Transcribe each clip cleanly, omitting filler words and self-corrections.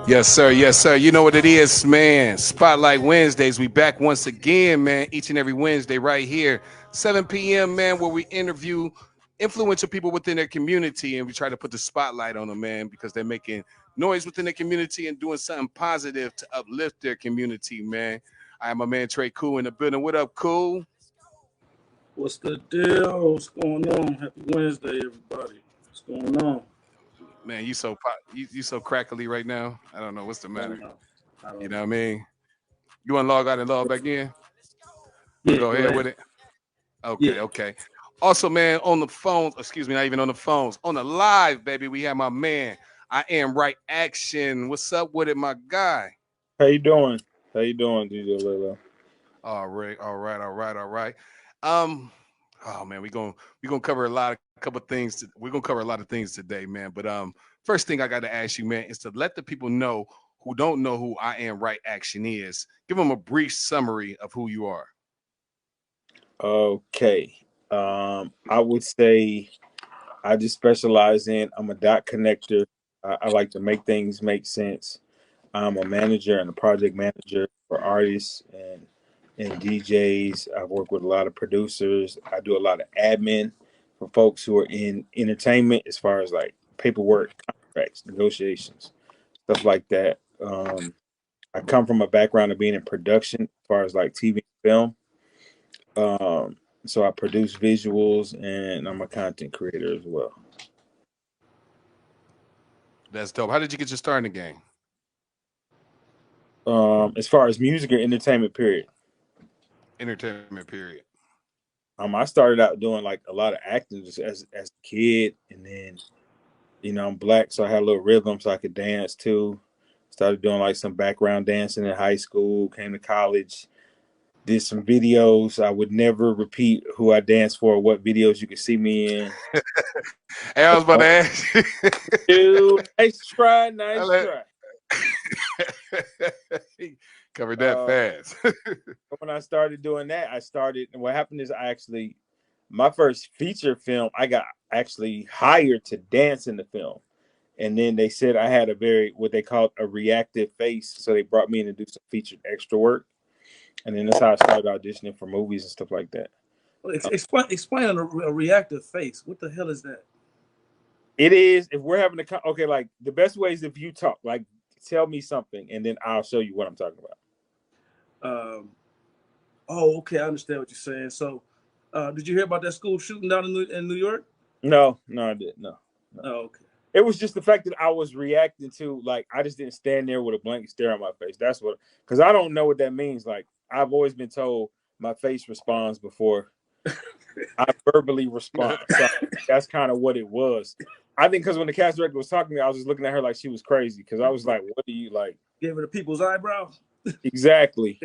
Yes, sir. Yes, sir. You know what it is, man. Spotlight Wednesdays. We back once again, man. Each and every Wednesday, right here, 7 p.m., man, where we interview influential people within their community and we try to put the spotlight on them, man, because they're making noise within the community and doing something positive to uplift their community, man. I am my man Trey Cool in the building. What up, Cool? What's the deal? What's going on? Happy Wednesday, everybody. What's going on? Man, you so crackly right now. I don't know what's the I don't matter. know. I You don't know what I know. mean? You want to log out and log back in? Yeah, Go go ahead ahead. with it. Yeah. Okay, okay. Also, man, on the phones, excuse me, not even on the phones, on the live, baby, we have my man. I am right action. What's up with it, my guy? How you doing? How you doing, DJ Lilo? All right, all right, all right, all right. Um, oh man, we gonna cover a lot, a couple things. We're gonna cover a lot of things today, man. But first thing I got to ask you, man, is to let the people know who don't know who I am right action is. Give them a brief summary of who you are. Okay. I would say I just specialize in I'm a dot connector. I like to make things make sense. I'm a manager and a project manager for artists and DJs. I've worked with a lot of producers. I do a lot of admin for folks who are in entertainment as far as like paperwork, contracts, negotiations, stuff like that. I come from a background of being in production as far as like TV and film. So I produce visuals and I'm a content creator as well. That's dope. How did you get your start in the game? As far as music or entertainment, period. Entertainment period. I started out doing like a lot of acting just as a kid, and then I'm black, so I had a little rhythm, so I could dance too. Started doing like some background dancing in high school. Came to college, did some videos. I would never repeat who I danced for, or what videos you could see me in. Hey, I was about to ask you. Dude, nice try, I nice let- try. He covered that Uh, fast. when I started doing that, I started. What happened is I actually, my first feature film, I got actually hired to dance in the film, and then they said I had a very what they called a reactive face, so they brought me in to do some featured extra work, and then that's how I started auditioning for movies and stuff like that. Well, explain a reactive face. What the hell is that? It is if we're having okay, like the best way is if you talk, like tell me something, and then I'll show you what I'm talking about. Um, oh, okay. I understand what you're saying. So, did you hear about that school shooting down in New York? No, no, I didn't. No, no. Oh, okay. It was just the fact that I was reacting to, like, I just didn't stand there with a blank stare on my face. That's what, because I don't know what that means. Like, I've always been told my face responds before I verbally respond. So that's kind of what it was. I think because when the cast director was talking to me, I was just looking at her like she was crazy because I was like, what do you like? Gave it a people's eyebrows. Exactly.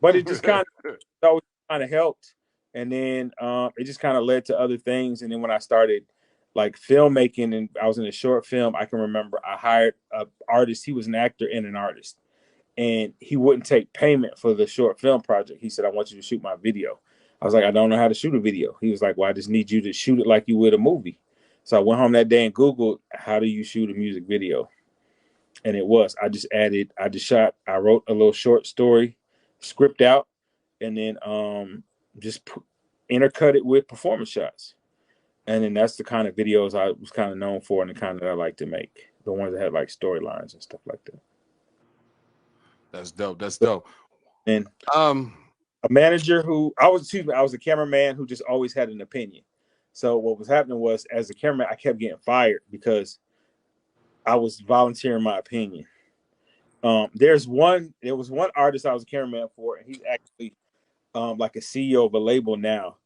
But it just kind of always kind of helped. And then it just kind of led to other things. And then when I started like filmmaking and I was in a short film, I can remember I hired an artist. He was an actor and an artist. And he wouldn't take payment for the short film project. He said, I want you to shoot my video. I was like, I don't know how to shoot a video. He was like, well, I just need you to shoot it like you would a movie. So I went home that day and Googled, how do you shoot a music video? And I just shot, I wrote a little short story, script out, and then just intercut it with performance shots. And then that's the kind of videos I was kind of known for and the kind that I like to make. The ones that had like storylines and stuff like that. That's dope. That's dope. And Um, a manager who I was, excuse me, I was a cameraman who just always had an opinion. So what was happening was, as a cameraman, I kept getting fired because I was volunteering my opinion. There was one artist I was a cameraman for, and he's actually like a CEO of a label now.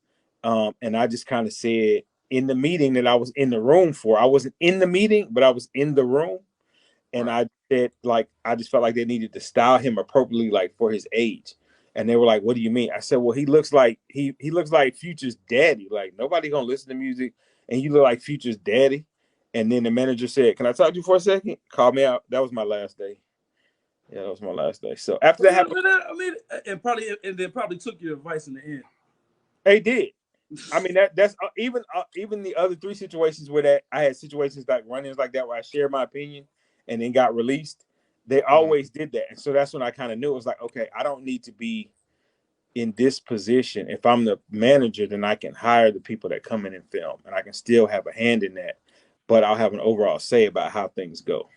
And I just kind of said in the meeting that I was in the room for, I wasn't in the meeting, but I was in the room. And right. I said, like, I just felt like they needed to style him appropriately, like for his age. And they were like, "What do you mean?" I said, "Well, he looks like he looks like Future's daddy. Like nobody gonna listen to music, and you look like Future's daddy." And then the manager said, "Can I talk to you for a second?" Called me out. That was my last day. Yeah, that was my last day. So after that happened, And then probably took your advice in the end. they did. I mean that's even the other three situations where that I had situations like run-ins like that where I shared my opinion and then got released. They always did that. And so that's when I kind of knew it was like, okay, I don't need to be in this position. If I'm the manager, then I can hire the people that come in and film, and I can still have a hand in that, but I'll have an overall say about how things go.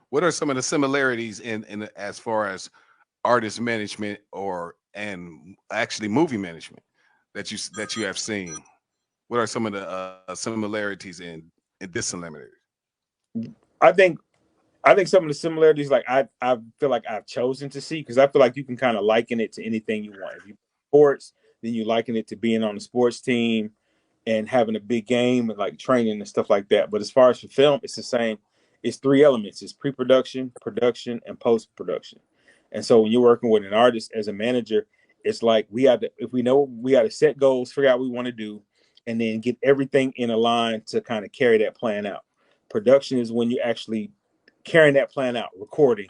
What are some of the similarities in as far as artist management or and actually movie management that you have seen? What are some of the similarities and dissimilarities? I think some of the similarities, like I feel like I've chosen to see, because I feel like you can kind of liken it to anything you want. If you sports, then you liken it to being on the sports team and having a big game and like training and stuff like that. But as far as for film, it's the same. It's three elements: it's pre-production, production, and post-production. And so when you're working with an artist as a manager, it's like we have to, if we know we got to set goals, figure out what we want to do, and then get everything in a line to kind of carry that plan out. Production is when you actually carrying that plan out, recording,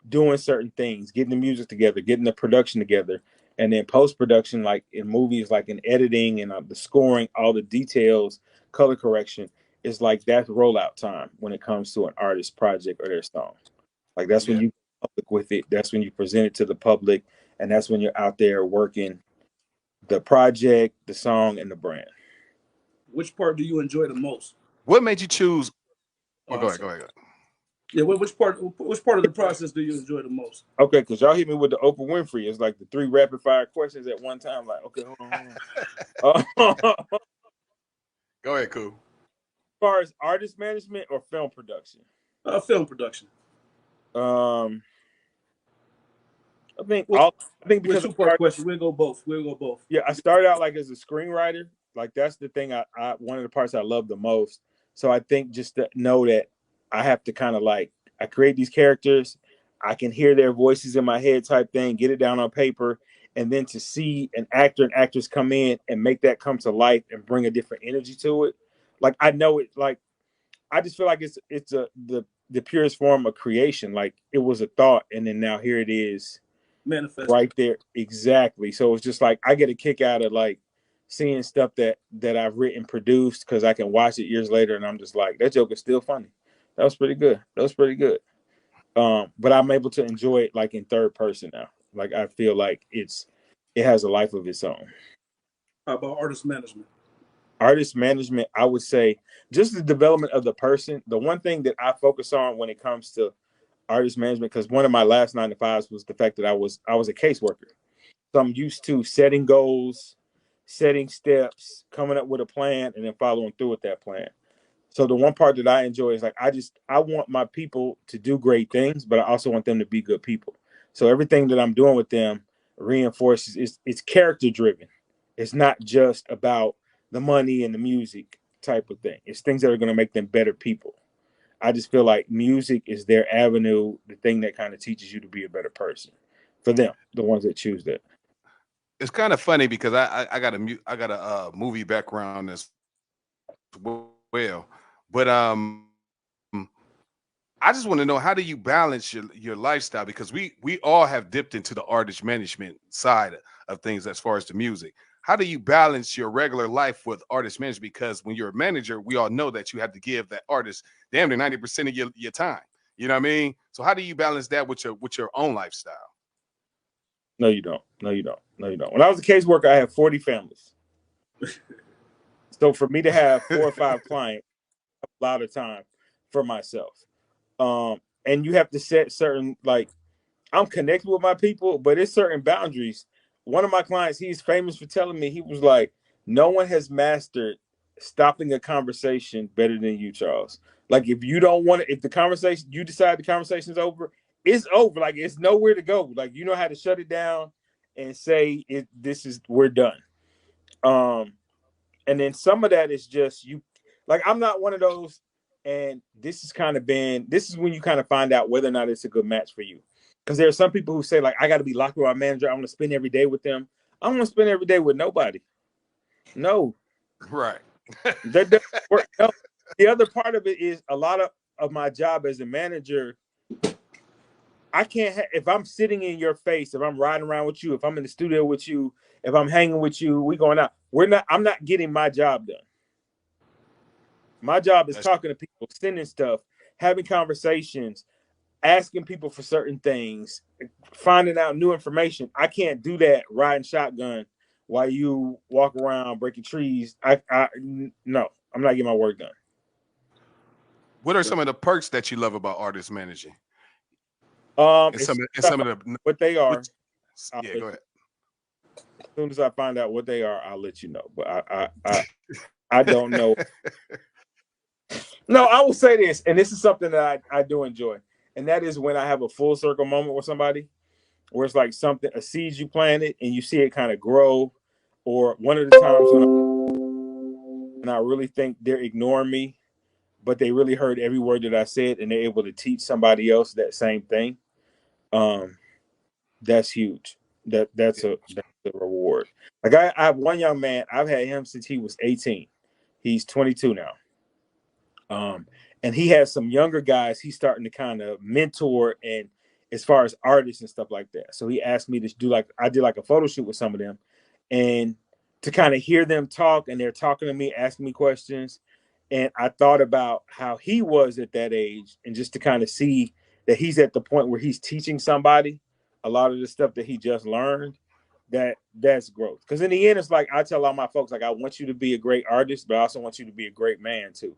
doing certain things, getting the music together, getting the production together, and then post production, like in movies, like in editing and the scoring, all the details, color correction, is like that's rollout time when it comes to an artist project or their song. Like that's when Yeah. you public with it. That's when you present it to the public, and that's when you're out there working the project, the song, and the brand. Which part do you enjoy the most? What made you choose? Oh, Oh, I'm go ahead. Go sorry. ahead. Go ahead. Yeah, which part of the process do you enjoy the most? Okay, because y'all hit me with the Oprah Winfrey. It's like the three rapid fire questions at one time. Like, okay, hold on. As Go ahead, cool. far as artist management or film production, Film production. um, I think Well, all. I think with because I two-part started, question. We'll go both. We'll go both. yeah, I started out like as a screenwriter. Like that's the thing. I one of the parts I love the most. So I think just to know that I have to kind of like I create these characters. I can hear their voices in my head, type thing. Get it down on paper, and then to see an actor and actress come in and make that come to life and bring a different energy to it. Like I know it. Like I just feel like it's the purest form of creation. Like it was a thought, and then now here it is Manifested. right there. Exactly. So it's just like I get a kick out of like seeing stuff that I've written, produced, because I can watch it years later, and I'm just like, that joke is still funny. That was pretty good. That was pretty good. But I'm able to enjoy it like in third person now. Like I feel like it has a life of its own. How about artist management? Artist management, I would say, just the development of the person. The one thing that I focus on when it comes to artist management, because one of my last 9 to 5s was the fact that I was a caseworker. So I'm used to setting goals, setting steps, coming up with a plan, and then following through with that plan. So the one part that I enjoy is like I want my people to do great things, but I also want them to be good people. So everything that I'm doing with them reinforces it's character driven. It's not just about the money and the music type of thing. It's things that are going to make them better people. I just feel like music is their avenue, the thing that kind of teaches you to be a better person for them, the ones that choose that. It's kind of funny because I got I got a movie background as well, but I just want to know, how do you balance your lifestyle, because we all have dipped into the artist management side of things as far as the music. How do you balance your regular life with artist management? Because when you're a manager, we all know that you have to give that artist damn near 90% of your time. You know what I mean? So how do you balance that with your own lifestyle? No, you don't. No, you don't. No, you don't. When I was a caseworker, I had 40 families. So for me to have 4 or 5 clients, a lot of time for myself. And you have to set certain, like, I'm connected with my people, but it's certain boundaries. One of my clients, he's famous for telling me, he was like, no one has mastered stopping a conversation better than you, Charles. Like if you don't want to, if the conversation, you decide the conversation's over, it's over. Like it's nowhere to go. Like you know how to shut it down and say this is we're done. Um, and then some of that is just you, like I'm not one of those, and this is when you kind of find out whether or not it's a good match for you, because there are some people who say like I got to be locked with my manager, I want to spend every day with them. I don't want to spend every day with nobody. No, Right. that doesn't work. No. The other part of it is a lot of my job as a manager, I can't if I'm sitting in your face, if I'm riding around with you, if I'm in the studio with you, if I'm hanging with you, we going out, I'm not getting my job done. My job is That's talking to people, sending stuff, having conversations, asking people for certain things, finding out new information. I can't do that riding shotgun while you walk around breaking trees. No, I'm not getting my work done. What are some of the perks that you love about artist managing? And As some of the what they are, which, yeah, go ahead. as soon as I find out what they are, I'll let you know. But I don't know. No, I will say this, and this is something that I do enjoy, and that is when I have a full circle moment with somebody, where it's like something, a seed you planted, and you see it kind of grow. Or one of the times when I really think they're ignoring me, but they really heard every word that I said, and they're able to teach somebody else that same thing. Um, that's huge. That's a reward. Like I have one young man. I've had him since he was 18. He's 22 now. And he has some younger guys he's starting to kind of mentor, and as far as artists and stuff like that. So he asked me to do, like, I did like a photo shoot with some of them, and to kind of hear them talk, and they're talking to me, asking me questions. And I thought about how he was at that age, and just to kind of see that he's at the point where he's teaching somebody a lot of the stuff that he just learned. That's growth. Because in the end, it's like I tell all my folks, like, I want you to be a great artist, but I also want you to be a great man too.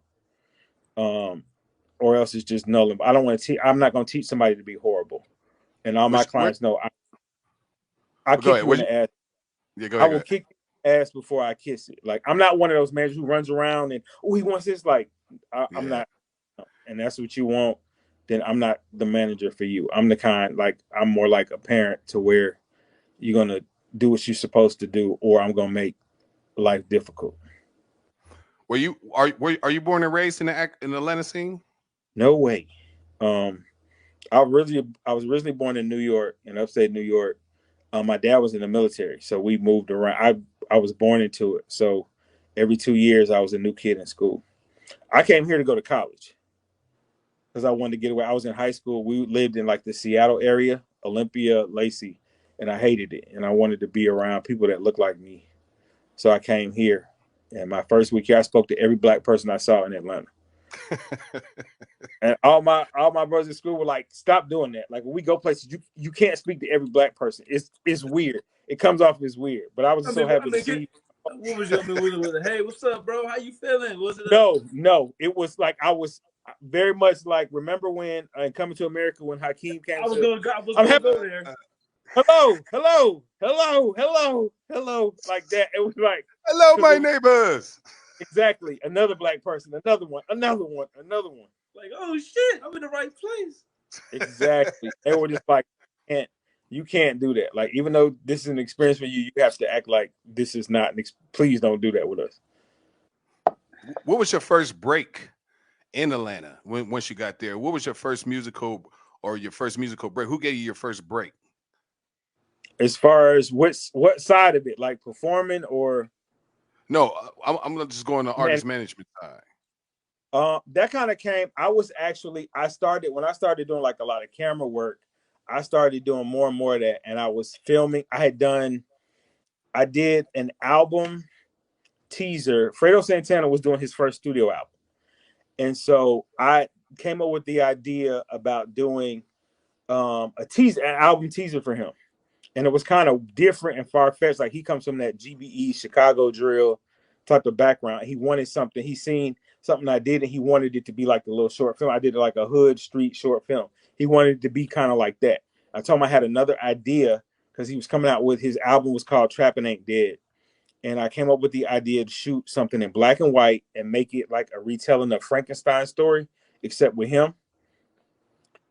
Or else it's just null. I don't want to teach. I'm not going to teach somebody to be horrible. And all my clients know I'll kick you in the ass. Yeah, go I ahead. will kick your ass before I kiss it. Like, I'm not one of those managers who runs around and, oh, he wants this. Like, I'm not. And that's what you want. Then I'm not the manager for you. I'm the kind, like, I'm more like a parent, to where you're going to do what you're supposed to do, or I'm going to make life difficult. Are you born and raised in the Atlanta scene? No way. I was originally born in New York, in upstate New York. My dad was in the military, so we moved around. I was born into it, so every 2 years I was a new kid in school. I came here to go to college because I wanted to get away. I was in high school. We lived in like the Seattle area, Olympia, Lacey, and I hated it. And I wanted to be around people that looked like me, so I came here. And my first week here, I spoke to every black person I saw in Atlanta. And all my brothers in school were like, "Stop doing that." Like, when we go places, you can't speak to every black person. It's weird. It comes off as weird. But I was so happy to see. What was your with? Hey, what's up, bro? How you feeling? Was it? No. It was like, I was very much like, remember when Coming to America, when Hakeem came? I was going to go there. Hello, like that. It was like, hello, my neighbors. Exactly. Another black person, another one. Like, oh shit, I'm in the right place. Exactly. They were just like, you can't do that. Like, even though this is an experience for you, you have to act like this is not. Please don't do that with us. What was your first break in Atlanta once you got there? What was your first musical break? Who gave you your first break? As far as what side of it, like performing or? No, I'm just going to artist management side. That kind of came. I started when I started doing like a lot of camera work. I started doing more and more of that, and I was filming. I did an album teaser. Fredo Santana was doing his first studio album, and so I came up with the idea about doing an album teaser for him. And it was kind of different and far-fetched. Like, he comes from that GBE Chicago drill type of background. He wanted something. He seen something I did, and he wanted it to be like a little short film. I did like a hood street short film. He wanted it to be kind of like that. I told him I had another idea, because he was coming out with, his album was called Trappin' Ain't Dead. And I came up with the idea to shoot something in black and white and make it like a retelling of Frankenstein's story, except with him.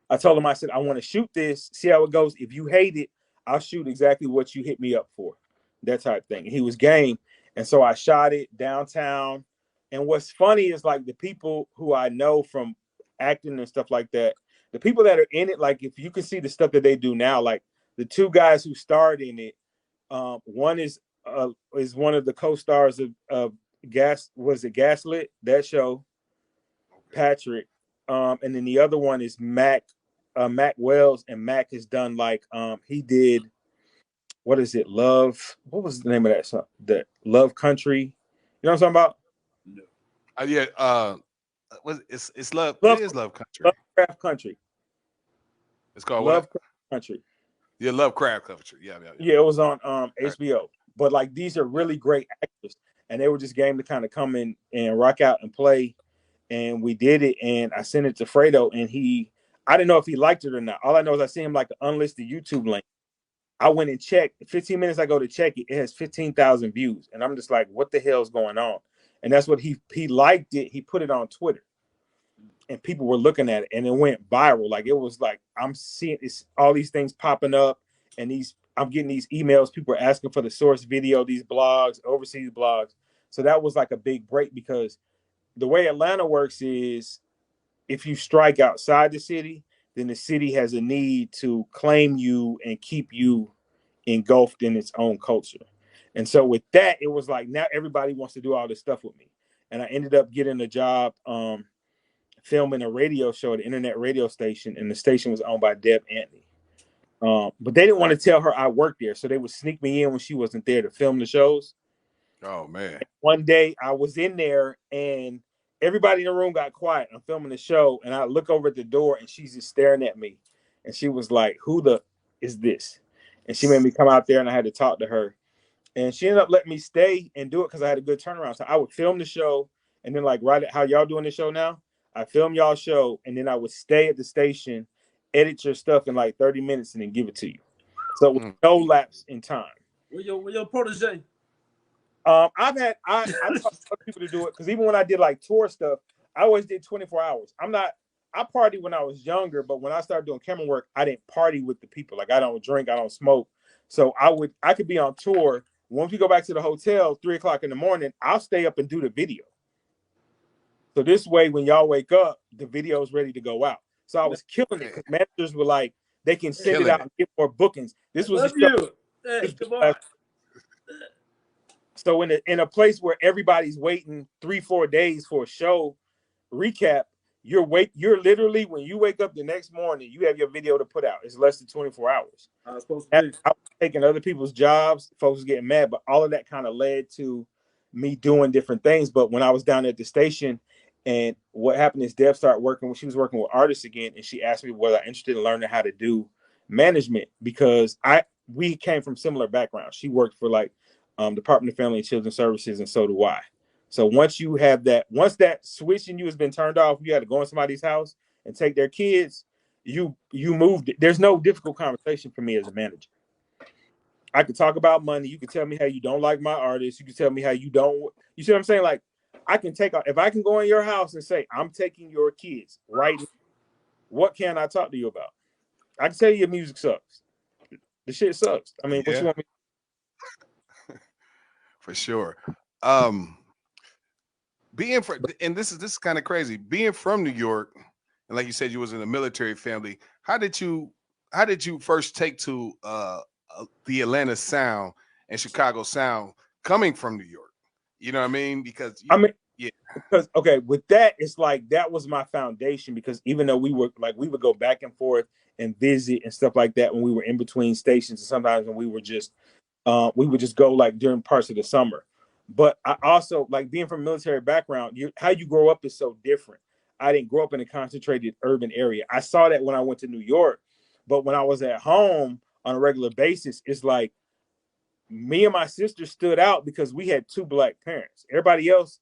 I told him, I said, I want to shoot this, see how it goes. If you hate it, I'll shoot exactly what you hit me up for. That type of thing. And he was game. And so I shot it downtown. And what's funny is, like, the people who I know from acting and stuff like that, the people that are in it, like, if you can see the stuff that they do now, like the two guys who starred in it, one is one of the co-stars of Gaslit, that show, Patrick. And then the other one is Mac Wells, and Mac has done like he did, what is it? Love. What was the name of that song? The Love Country. You know what I'm talking about? Yeah. It's love. It Love, is Love Country. Lovecraft Country. It's called what? Lovecraft Country. Yeah, Lovecraft Country. Yeah, yeah, yeah. Yeah, it was on All right. HBO. But like these are Yeah. really great actors, and they were just game to kind of come in and rock out and play. And we did it, and I sent it to Fredo, and I didn't know if he liked it or not. All I know is I sent him like an unlisted YouTube link. I went and checked. 15 minutes I go to check it, it has 15,000 views, and I'm just like, what the hell's going on? And that's what he liked it. He put it on Twitter, and people were looking at it, and it went viral. Like it was like I'm seeing all these things popping up, and I'm getting these emails. People are asking for the source video, these blogs, overseas blogs. So that was like a big break because the way Atlanta works is if you strike outside the city, then the city has a need to claim you and keep you engulfed in its own culture. And so with that, it was like now everybody wants to do all this stuff with me. And I ended up getting a job filming a radio show at an internet radio station, and the station was owned by Deb Antony. But they didn't want to tell her I worked there, so they would sneak me in when she wasn't there to film the shows. Oh man. And one day I was in there, and everybody in the room got quiet. I'm filming the show, and I look over at the door, and she's just staring at me. And she was like, "Who the is this?" And she made me come out there, and I had to talk to her. And she ended up letting me stay and do it because I had a good turnaround. So I would film the show, and then like right at how y'all doing the show now, I film y'all show, and then I would stay at the station, edit your stuff in like 30 minutes, and then give it to you. So with no lapse in time. Where your protege? I taught other people to do it because even when I did like tour stuff, I always did 24 hours. I partied when I was younger, but when I started doing camera work, I didn't party with the people. Like I don't drink, I don't smoke. So I could be on tour. Once we go back to the hotel, 3:00 in the morning, I'll stay up and do the video. So this way, when y'all wake up, the video is ready to go out. So I was killing it because managers were like, they can send it out and get more bookings. This was you. Hey, come on. So in a place where everybody's waiting 3-4 days for a show recap, you're literally when you wake up the next morning, you have your video to put out. It's less than 24 hours. I was supposed to be. I was taking other people's jobs, folks was getting mad, but all of that kind of led to me doing different things. But when I was down at the station, and what happened is Deb started working. She was working with artists again, and she asked me whether I'm interested in learning how to do management because we came from similar backgrounds. She worked for like Department of Family and Children's Services, and so do I. So once that switch in you has been turned off, you had to go in somebody's house and take their kids. You moved it. There's no difficult conversation for me as a manager. I could talk about money. You could tell me how you don't like my artists. You could tell me how you don't. You see what I'm saying? Like I can if I can go in your house and say I'm taking your kids right now, what can I talk to you about? I can tell you your music sucks. The shit sucks. I mean, what you want me? For sure. And this is kind of crazy. Being from New York, and like you said, you was in a military family. How did you first take to the Atlanta sound and Chicago sound coming from New York? You know what I mean? Because because okay, with that, it's like that was my foundation because even though we would go back and forth and visit and stuff like that when we were in between stations, and sometimes when we would just go like during parts of the summer. But I also like being from a military background, how you grow up is so different. I didn't grow up in a concentrated urban area. I saw that when I went to New York, but when I was at home on a regular basis, it's like me and my sister stood out because we had 2 Black parents. Everybody else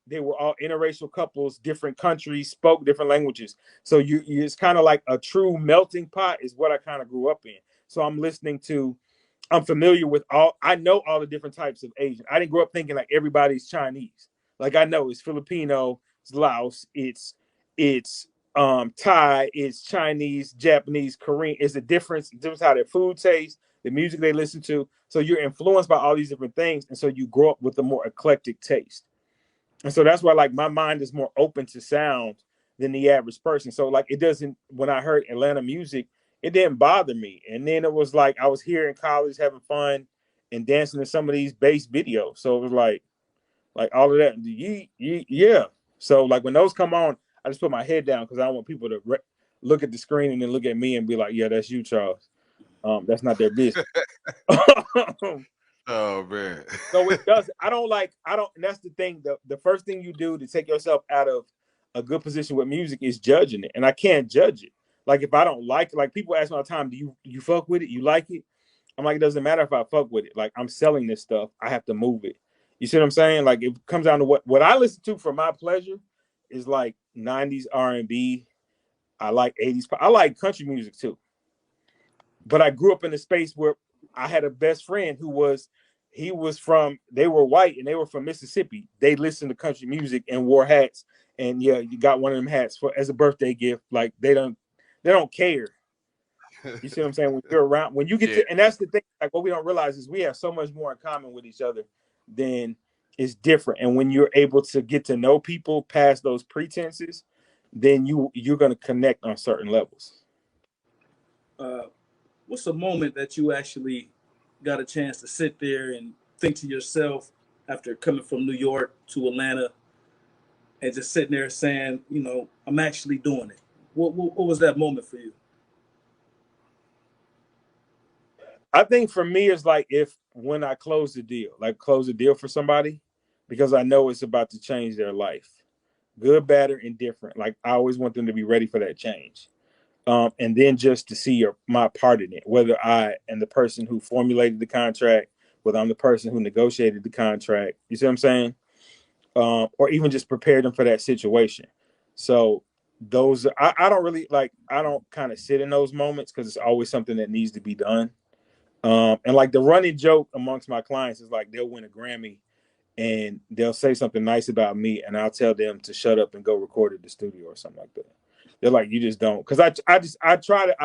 they were all interracial couples, different countries, spoke different languages. So it's kind of like a true melting pot is what I kind of grew up in. So I'm familiar with I know all the different types of Asian. I didn't grow up thinking like everybody's Chinese. Like I know it's Filipino, it's Laos, it's Thai, it's Chinese, Japanese, Korean. It's the difference how their food tastes, the music they listen to. So you're influenced by all these different things. And so you grow up with a more eclectic taste. And so that's why like my mind is more open to sound than the average person. So like when I heard Atlanta music, it didn't bother me. And then it was like I was here in college having fun and dancing to some of these bass videos. So it was like all of that. Yeah. So like when those come on, I just put my head down because I don't want people to look at the screen and then look at me and be like, yeah, that's you, Charles. That's not their business. Oh man. So it does. And that's the thing. The first thing you do to take yourself out of a good position with music is judging it, and I can't judge it. Like if I don't like people ask me all the time, do you fuck with it? You like it? I'm like, it doesn't matter if I fuck with it. Like I'm selling this stuff, I have to move it. You see what I'm saying? Like it comes down to what I listen to for my pleasure is like 90s R&B. I like 80s. I like country music too. But I grew up in a space where I had a best friend who was they were white and they were from Mississippi. They listened to country music and wore hats. And yeah, you got one of them hats for as a birthday gift. Like they don't care. You see what I'm saying? When you're around, when you get to, and that's the thing, like what we don't realize is we have so much more in common with each other than is different. And when you're able to get to know people past those pretenses, then you're going to connect on certain levels. What's a moment that you actually got a chance to sit there and think to yourself after coming from New York to Atlanta and just sitting there saying, I'm actually doing it? What was that moment for you? I think for me, it's like when I close the deal for somebody, because I know it's about to change their life, good, bad, or indifferent. Like I always want them to be ready for that change. And then just to see my part in it, whether I am the person who formulated the contract, whether I'm the person who negotiated the contract, you see what I'm saying? Or even just prepared them for that situation. So those, I don't really I don't kind of sit in those moments because it's always something that needs to be done. And like the running joke amongst my clients is like they'll win a Grammy and they'll say something nice about me and I'll tell them to shut up and go record at the studio or something like that. They're like, you just don't. Because I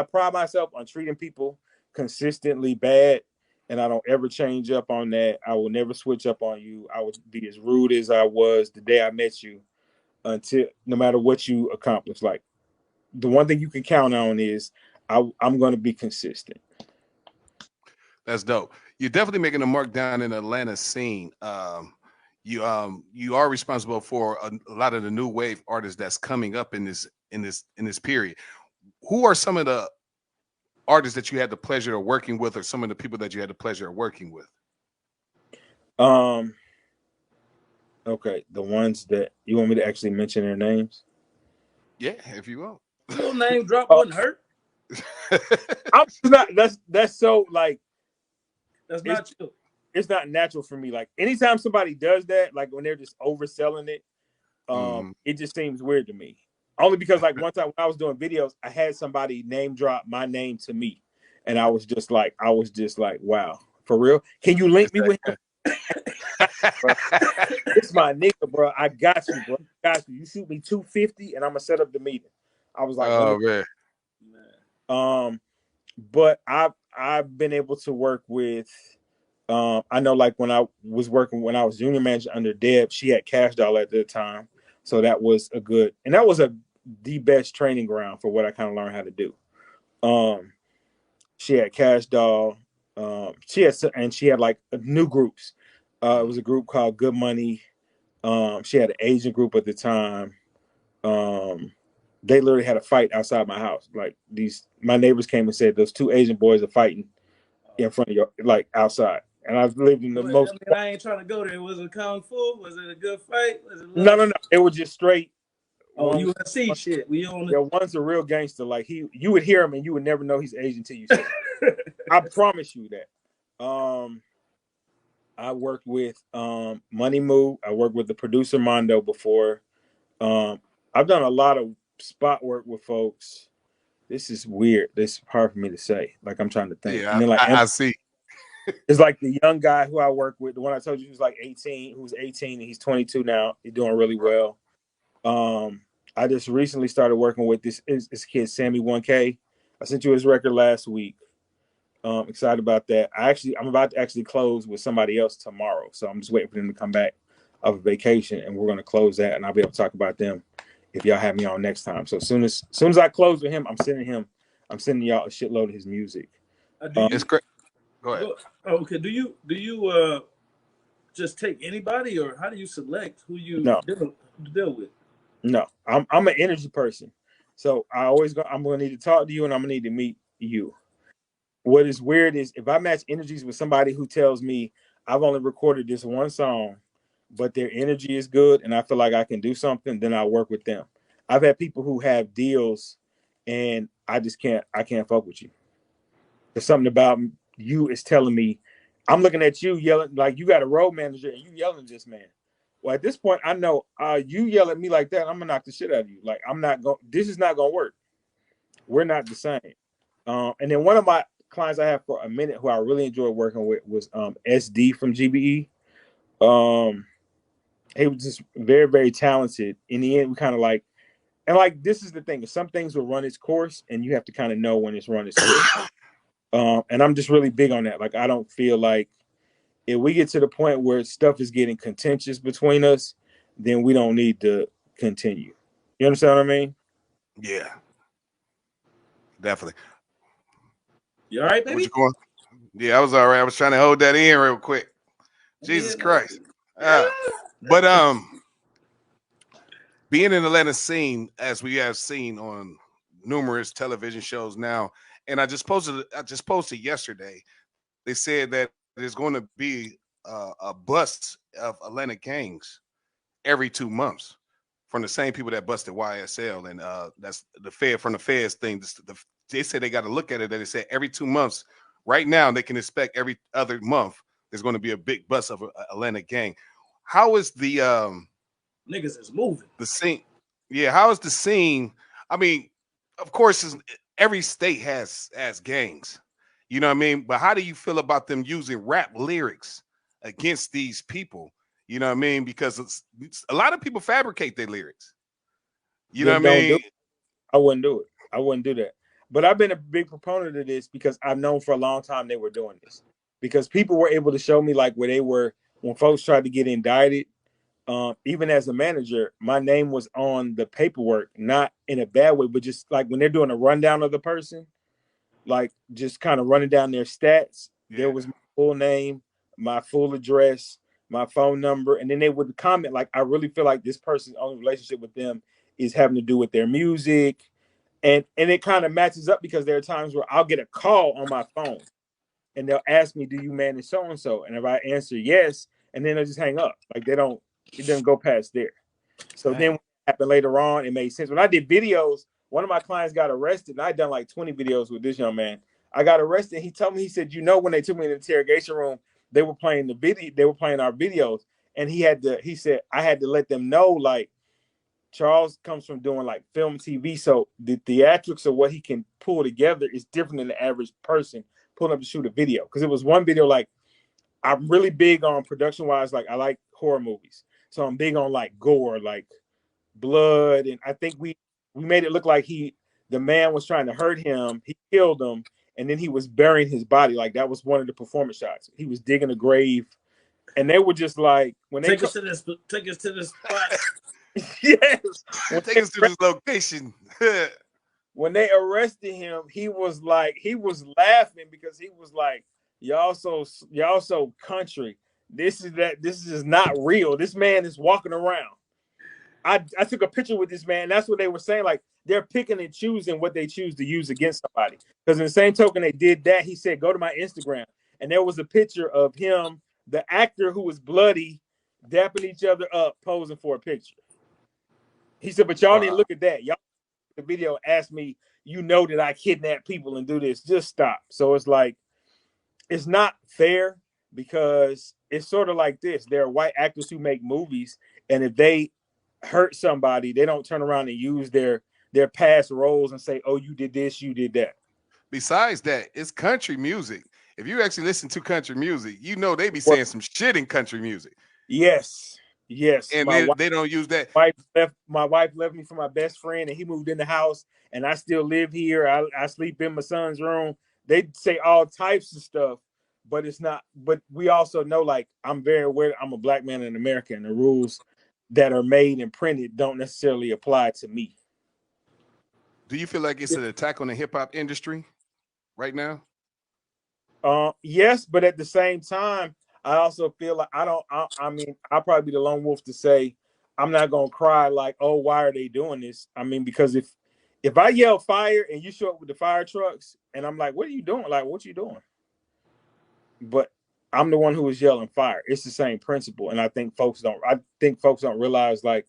pride myself on treating people consistently bad, and I don't ever change up on that. I will never switch up on you. I would be as rude as I was the day I met you until no matter what you accomplish. Like the one thing you can count on is I'm going to be consistent. That's dope. You're definitely making a mark down in the Atlanta scene. You are responsible for a lot of the new wave artists that's coming up in this period. Who are some of the artists that you had the pleasure of working with, or some of the people that you had the pleasure of working with? Okay, the ones that you want me to actually mention their names? Yeah, if you will. Your name drop wouldn't hurt. I'm not. That's so like. That's not true. It's not natural for me. Like anytime somebody does that, like when they're just overselling it, it just seems weird to me. Only because like one time when I was doing videos, I had somebody name drop my name to me, and I was just like, wow, for real? Can you link me with him? It's my nigga, bro. I got you, bro. Got you. You shoot me 250, and I'm gonna set up the meeting. I was like, oh man. But I've been able to work with. I know, like when I was junior manager under Deb, she had Cash Doll at the time, so that was the best training ground for what I kind of learned how to do. She had Cash Doll. She had like new groups. It was a group called Good Money. She had an Asian group at the time. They literally had a fight outside my house. Like my neighbors came and said those two Asian boys are fighting in front of your, like outside. And I've lived in the most. I ain't trying to go there. Was it kung fu? Was it a good fight? Was it no. It was just straight. UFC shit. One's a real gangster. Like you would hear him and you would never know he's Asian till you see him. I promise you that. I worked with Money Moo. I worked with the producer Mondo before. I've done a lot of spot work with folks. This is weird. This is hard for me to say. Like I'm trying to think. Yeah, and then, I see. It's like the young guy who I work with, the one I told you who's like 18, who's 18 and he's 22 now. He's doing really well. I just recently started working with this kid, Sammy 1K. I sent you his record last week. Excited about that. I'm about to actually close with somebody else tomorrow. So I'm just waiting for them to come back off a vacation and we're going to close that and I'll be able to talk about them if y'all have me on next time. So as soon as I close with him, I'm sending y'all a shitload of his music. It's great. Go ahead. Okay. Do you just take anybody, or how do you select who you deal with? No, I'm an energy person, so I'm going to need to talk to you, and I'm going to need to meet you. What is weird is if I match energies with somebody who tells me I've only recorded this one song, but their energy is good, and I feel like I can do something, then I'll work with them. I've had people who have deals, and I can't fuck with you. There's something about you is telling me, I'm looking at you yelling like you got a road manager and you yelling at this man. Well, at this point, I know you yell at me like that, I'm gonna knock the shit out of you. Like I'm not going. This is not gonna work. We're not the same. And then one of my clients I have for a minute who I really enjoyed working with was SD from GBE. He was just very, very talented. In the end, we kind of like, and like this is the thing: some things will run its course, and you have to kind of know when it's run its course. And I'm just really big on that. Like, I don't feel like if we get to the point where stuff is getting contentious between us, then we don't need to continue. You understand what I mean? Yeah, definitely. You all right, What you baby? going? Yeah, I was all right. I was trying to hold that in real quick. Jesus Yeah, no. Christ. Yeah. But being in the Atlanta scene, as we have seen on numerous television shows now, and I just posted yesterday. They said that there's going to be a bust of Atlanta gangs every 2 months from the same people that busted YSL, and that's the Fed from the Feds thing. They said they got to look at it. That they said every 2 months. Right now, they can expect every other month there's going to be a big bust of a Atlanta gang. How is Niggas is moving. the scene? Yeah, how is the scene? I mean, of course, every state has gangs. You know what I mean? But how do you feel about them using rap lyrics against these people? You know what I mean? Because a lot of people fabricate their lyrics. You know Then what I don't do mean? it. I wouldn't do it. I wouldn't do that. But I've been a big proponent of this because I've known for a long time they were doing this. Because people were able to show me like where they were when folks tried to get indicted. Even as a manager, my name was on the paperwork, not in a bad way, but just like when they're doing a rundown of the person, like just kind of running down their stats. There Yeah. was my full name, my full address, my phone number, and then they would comment like, "I really feel like this person's only relationship with them is having to do with their music," and it kind of matches up because there are times where I'll get a call on my phone and they'll ask me, "Do you manage so and so?" And if I answer yes, and then they'll just hang up, like they don't, it doesn't go past there. So then Dang. what happened later on, it made sense. When I did videos, one of my clients got arrested, and I'd done like 20 videos with this young man. I got arrested. He told me, he said, when they took me in the interrogation room, they were playing the video, they were playing our videos. And he said, I had to let them know, like, Charles comes from doing like film TV. So the theatrics of what he can pull together is different than the average person pulling up to shoot a video. Because it was one video, like, I'm really big on production wise, like I like horror movies. So I'm big on like gore, like blood, and I think we made it look like the man was trying to hurt him. He killed him, and then he was burying his body. Like that was one of the performance shots. He was digging a grave, and they were just like when they Take us to this. Take us to this spot. yes when Take they, us to this location. when they arrested him, he was laughing because he was like, y'all so country. This is not real. This man is walking around. I took a picture with this man. That's what they were saying. Like they're picking and choosing what they choose to use against somebody. Because in the same token, they did that. He said, "Go to my Instagram," and there was a picture of him, the actor who was bloody, dapping each other up, posing for a picture. He said, "But y'all didn't Wow. look at that. Y'all the video asked me, that I kidnap people and do this. Just stop." So it's like it's not fair because it's sort of like this. There are white actors who make movies, and if they hurt somebody, they don't turn around and use their past roles and say, "Oh, you did this, you did that." Besides that, it's country music. If you actually listen to country music, you know they be Well, saying some shit in country music, yes, yes. and they don't use that. My wife left me for my best friend, and he moved in the house, and I still live here. I sleep in my son's room. They say all types of stuff, but it's not. But we also know, like, I'm very aware. I'm a black man in America, and the rules that are made and printed don't necessarily apply to me. Do you feel like it's an attack on the hip hop industry right now? Yes, but at the same time, I also feel like I don't. I mean, I'll probably be the lone wolf to say I'm not gonna cry like, "Oh, why are they doing this?" I mean, because if I yell fire and you show up with the fire trucks, and I'm like, "What are you doing?" Like, what you doing? But I'm the one who was yelling fire. It's the same principle, and I think folks don't. I think folks don't realize like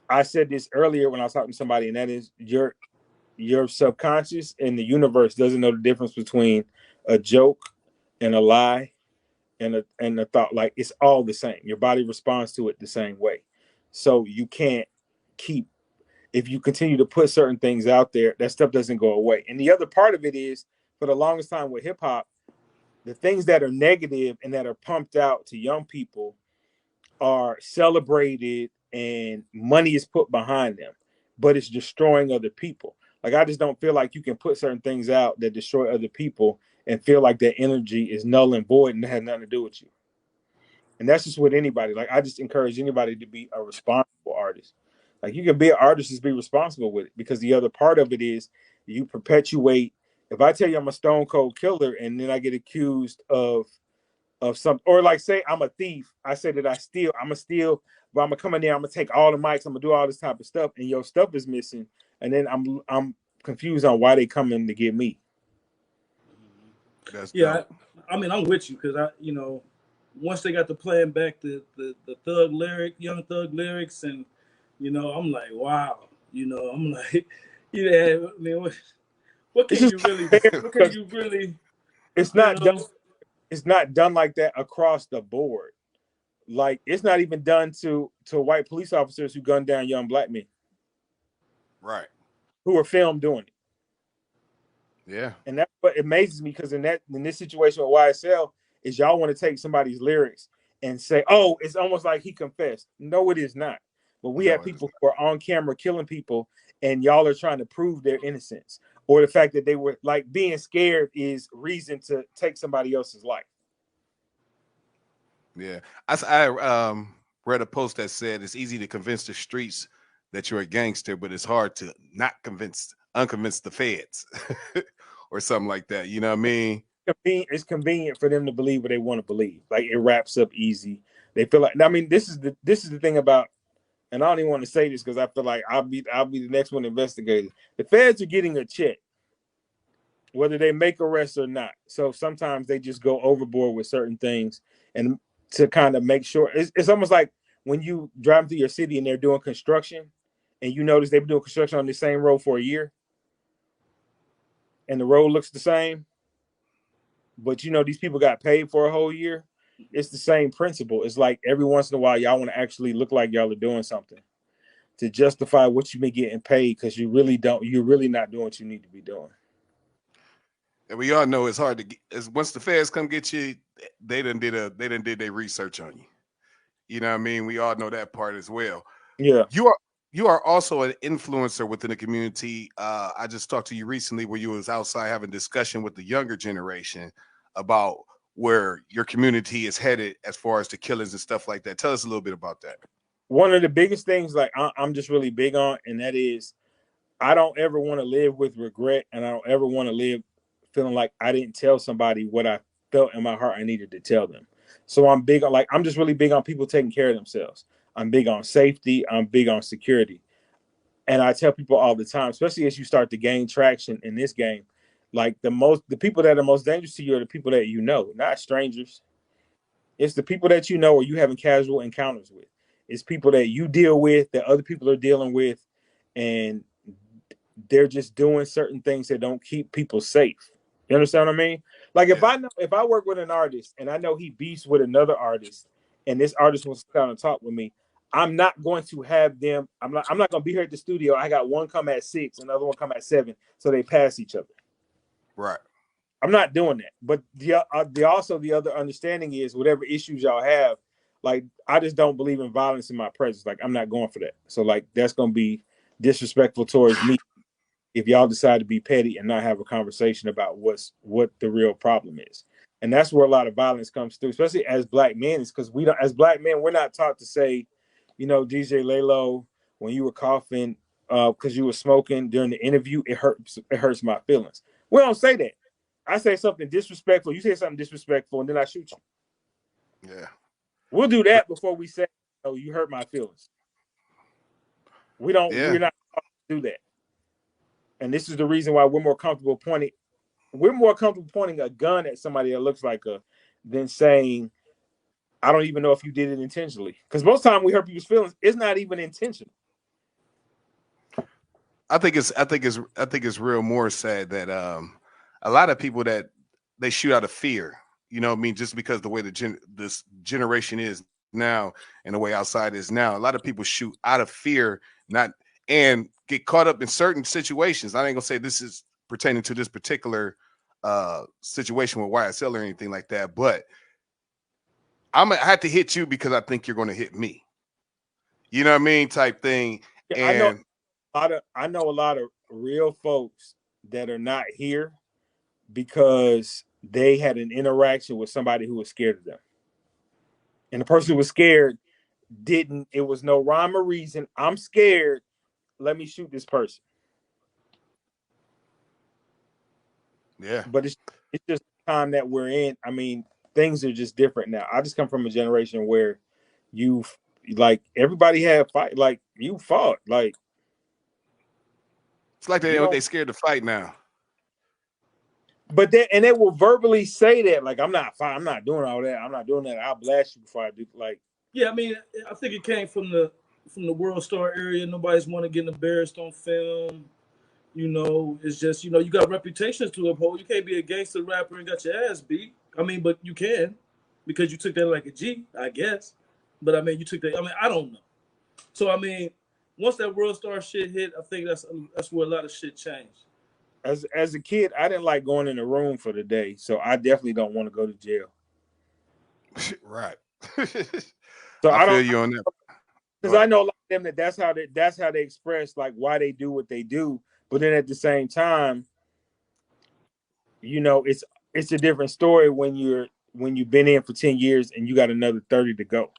I said this earlier when I was talking to somebody, and that is your subconscious and the universe doesn't know the difference between a joke and a lie and a thought. Like, it's all the same. Your body responds to it the same way. So you can't keep, if you continue to put certain things out there, that stuff doesn't go away. And the other part of it is, for the longest time with hip hop, the things that are negative and that are pumped out to young people are celebrated and money is put behind them, but it's destroying other people. Like, I just don't feel like you can put certain things out that destroy other people and feel like that energy is null and void and it has nothing to do with you. And that's just with anybody. Like, I just encourage anybody to be a responsible artist. Like, you can be an artist, just be responsible with it, because the other part of it is you perpetuate. If I tell you I'm a stone cold killer and then I get accused of some, or like say I'm a thief, I say that I'm gonna steal, but I'm gonna come in there, I'm gonna take all the mics, I'm gonna do all this type of stuff, and your stuff is missing, and then I'm confused on why they come in to get me. That's Yeah, dope. I mean, I'm with you because once they got to playing back the thug lyric, young thug lyrics, and I'm like, wow, I'm like, yeah, I mean, what It's can just you really, fair what can because you really, it's you not done. know? It's not done like that across the board. Like, it's not even done to white police officers who gunned down young black men Right. who were filmed doing it. Yeah. And that's what amazes me, because in this situation with YSL is y'all want to take somebody's lyrics and say, oh, it's almost like he confessed. No, it is not. But we have No, it is people who are on camera killing people, and y'all are trying to prove their innocence, or the fact that they were, like, being scared is reason to take somebody else's life. not. Yeah. I read a post that said it's easy to convince the streets that you're a gangster, but it's hard to not unconvince the feds or something like that. You know what I mean? It's convenient for them to believe what they want to believe. Like, it wraps up easy. They feel like, I mean, this is the thing about, and I don't even want to say this because I feel like I'll be the next one investigated. The feds are getting a check, whether they make arrests or not. So sometimes they just go overboard with certain things, and to kind of make sure, it's almost like when you drive through your city and they're doing construction, and you notice they've been doing construction on the same road for a year, and the road looks the same, but these people got paid for a whole year. It's the same principle. It's like every once in a while y'all want to actually look like y'all are doing something to justify what you've been getting paid, because you're really not doing what you need to be doing. And we all know it's hard to get. Once the feds come get you, they done did their research on you. You know what I mean? We all know that part as well. Yeah. You are also an influencer within the community. I just talked to you recently where you was outside having discussion with the younger generation about where your community is headed as far as the killings and stuff like that. Tell us a little bit about that. One of the biggest things, like, I'm just really big on, and that is, I don't ever want to live with regret, and I don't ever want to live feeling like I didn't tell somebody what I felt in my heart I needed to tell them. So I'm big on, like, I'm just really big on people taking care of themselves. I'm big on safety. I'm big on security. And I tell people all the time, especially as you start to gain traction in this game, like, the people that are most dangerous to you are the people that you know, not strangers. It's the people that you know or you having casual encounters with. It's people that you deal with, that other people are dealing with, and they're just doing certain things that don't keep people safe. You understand what I mean? Like, Yeah. if I work with an artist and I know he beefs with another artist, and this artist wants to come and talk with me, I'm not going to have them. I'm not going to be here at the studio. I got one come at 6, another one come at 7, so they pass each other. Right. I'm not doing that. But the other understanding is, whatever issues y'all have, like, I just don't believe in violence in my presence. Like, I'm not going for that. So, like, that's going to be disrespectful towards me if y'all decide to be petty and not have a conversation about what the real problem is. And that's where a lot of violence comes through, especially as black men, is because we don't, as black men, we're not taught to say, DJ Lalo, when you were coughing because you were smoking during the interview, it hurts my feelings. We don't say that. I say something disrespectful, you say something disrespectful, and then I shoot you. Yeah. We'll do that before we say, oh, you hurt my feelings. We're Yeah. not taught to do that. And this is the reason why we're more comfortable pointing a gun at somebody that looks like than saying, I don't even know if you did it intentionally. Because most time we hurt people's feelings, it's not even intentional. I think it's real more sad that a lot of people that they shoot out of fear. You know what I mean? Just because the way this generation is now and the way outside is now, a lot of people shoot out of fear, not and get caught up in certain situations. I ain't gonna say this is pertaining to this particular situation with YSL or anything like that, but I'm gonna have to hit you because I think you're gonna hit me. You know what I mean? Type thing. Yeah, And I know a lot of real folks that are not here because they had an interaction with somebody who was scared of them. And the person who was scared didn't, it was no rhyme or reason. I'm scared. Let me shoot this person. yeah, But it's just the time that we're in. I mean, things are just different now. I just come from a generation where you like everybody had fight, like you fought. Like it's like you don't, they scared to fight now. but they will verbally say that, like, I'm not doing all that. I'm not doing that. I'll blast you before I do. Like, Yeah, I mean, I think it came from the World Star area. Nobody's want to get embarrassed on film. You know, it's just, you got reputations to uphold. You can't be a gangster rapper and got your ass beat. I mean, but you can because you took that like a G, I guess. But I mean, you took that. I mean, I don't know. So I mean, once that World Star shit hit, I think that's where a lot of shit changed. as a kid, I didn't like going in the room for the day, so I definitely don't want to go to jail. Right. So I I feel don't, you on that. because I know a lot of them that that's how they express like why they do what they do. But then at the same time, it's a different story when you've been in for 10 years and you got another 30 to go.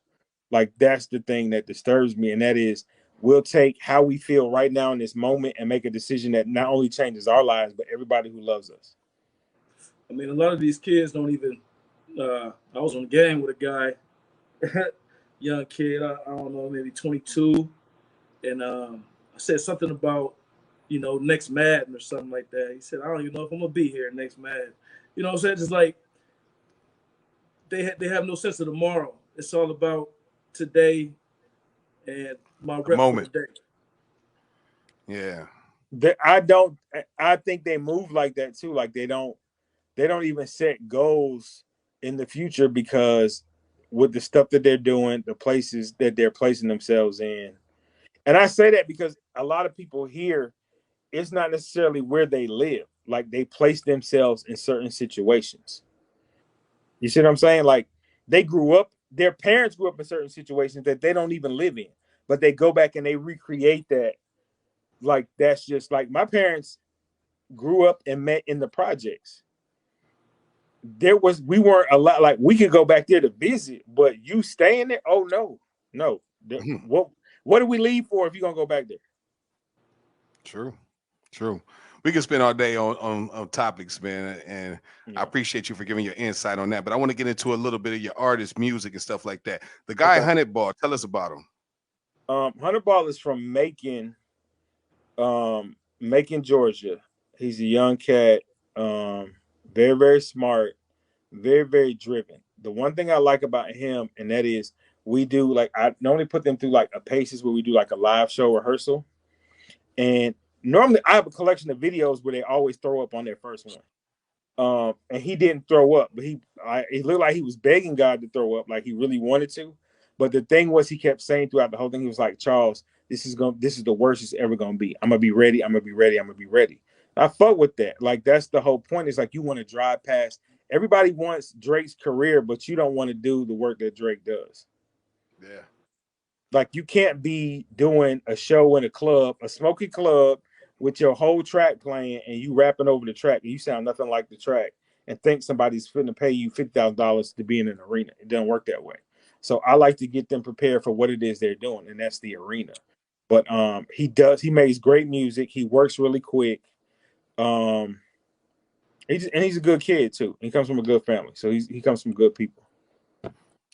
Like that's the thing that disturbs me, and that is we'll take how we feel right now in this moment and make a decision that not only changes our lives but everybody who loves us. I mean, a lot of these kids don't even. I was on the game with a guy, young kid. I don't know, maybe 22, and I said something about next Madden or something like that. He said, I don't even know if I'm gonna be here next Madden. You know what I'm saying? Just like they have no sense of tomorrow. It's all about today and my The rep for the moment. day. Yeah. I think they move like that too. Like they don't even set goals in the future because with the stuff that they're doing, the places that they're placing themselves in. And I say that because a lot of people here, it's not necessarily where they live. Like they place themselves in certain situations. You see what I'm saying? Like their parents grew up in certain situations that they don't even live in, but they go back and they recreate that. Like that's just like my parents grew up and met in the projects. We weren't a lot, like we could go back there to visit, but you staying there? Oh no. What do we leave for if you're gonna go back there? True. True. We can spend all day on topics, man, and I Yeah. appreciate you for giving your insight on that. But I want to get into a little bit of your artist music and stuff like that. The guy Okay. 100 Ball, tell us about him. Hunter Ball is from Macon, Georgia. He's a young cat, very, very smart, very, very driven. The one thing I like about him, and that is we do like I normally put them through like a paces where we do like a live show rehearsal. And normally I have a collection of videos where they always throw up on their first one. And he didn't throw up, but it looked like he was begging God to throw up, like he really wanted to. But the thing was, he kept saying throughout the whole thing, he was like, Charles, this is the worst it's ever gonna be. I'm gonna be ready. I'm gonna be ready. I'm gonna be ready. I fuck with that. Like that's the whole point. Is like you want to drive past. Everybody wants Drake's career, but you don't want to do the work that Drake does. Yeah. Like you can't be doing a show in a club, a smoky club, with your whole track playing and you rapping over the track and you sound nothing like the track and think somebody's finna pay you $50,000 to be in an arena. It doesn't work that way. So I like to get them prepared for what it is they're doing, and that's the arena. But he makes great music. He works really quick. Um, he's a good kid too. He comes from a good family, so he comes from good people.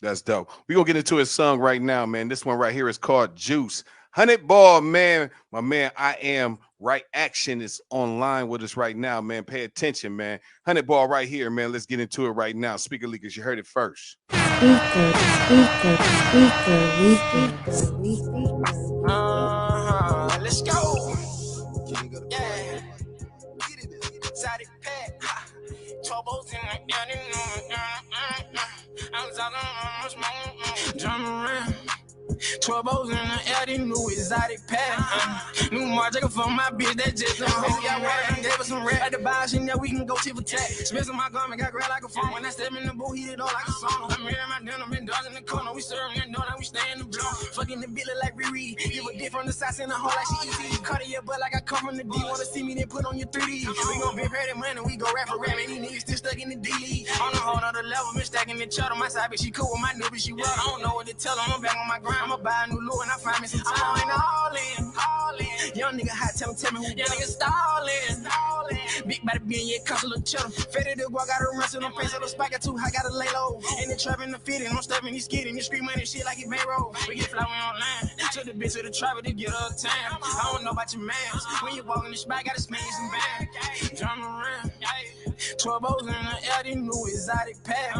That's dope. We're gonna get into his song right now, man. This one right here is called Juice. 100 Ball, man. My man, I am right action is online with us right now, man. Pay attention, man. 100 Ball right here, man. Let's get into it right now. Speaker Leakers, you heard it first. Let's go. Yeah. Exotic pack. Turbos in the I'm talking John Moran. Turbos in the air, they new exotic pack. New Marjacker for my bitch, that just don't hold got water and gave us some red. At the bar, she know we can go tip for tat. Spins on my garment, got grab like a phone. When I step in the booth, heat it all like a sauna. I'm here in my denim, been dogs in the corner. We serving that dough, now we stay in the blow. Fucking the billet like Riri. Give a dick from the size in the hole like she easy. Cut in your butt like I come from the D. Wanna see me, then put on your 3D. We gon' be ready, money, we go rap for rap. And these niggas still stuck in the D League. On a whole nother level, been stacking the cheddar. My side bitch, she cool with my new bitch, she well. I don't know what to tell her, I'm back on my grind. I'ma buy a new lure and I find me some time. I'm all in, all in. Young nigga hot, tell me who. Young nigga stalling, stalling. Big body being yeah, couple of cheddar. Fetty the guac, gotta run to them face of the spike, got too high, gotta lay low. In the trap, in the fit, and I'm stepping, he's skidding, you screaming and shit like it may roll. We get fly, we online. Took the bitch to the trap, to get her a time. I don't know about your mans. When you walk in the spot, gotta smash some bang. John Moran. 12 O's in the air, they new exotic pack.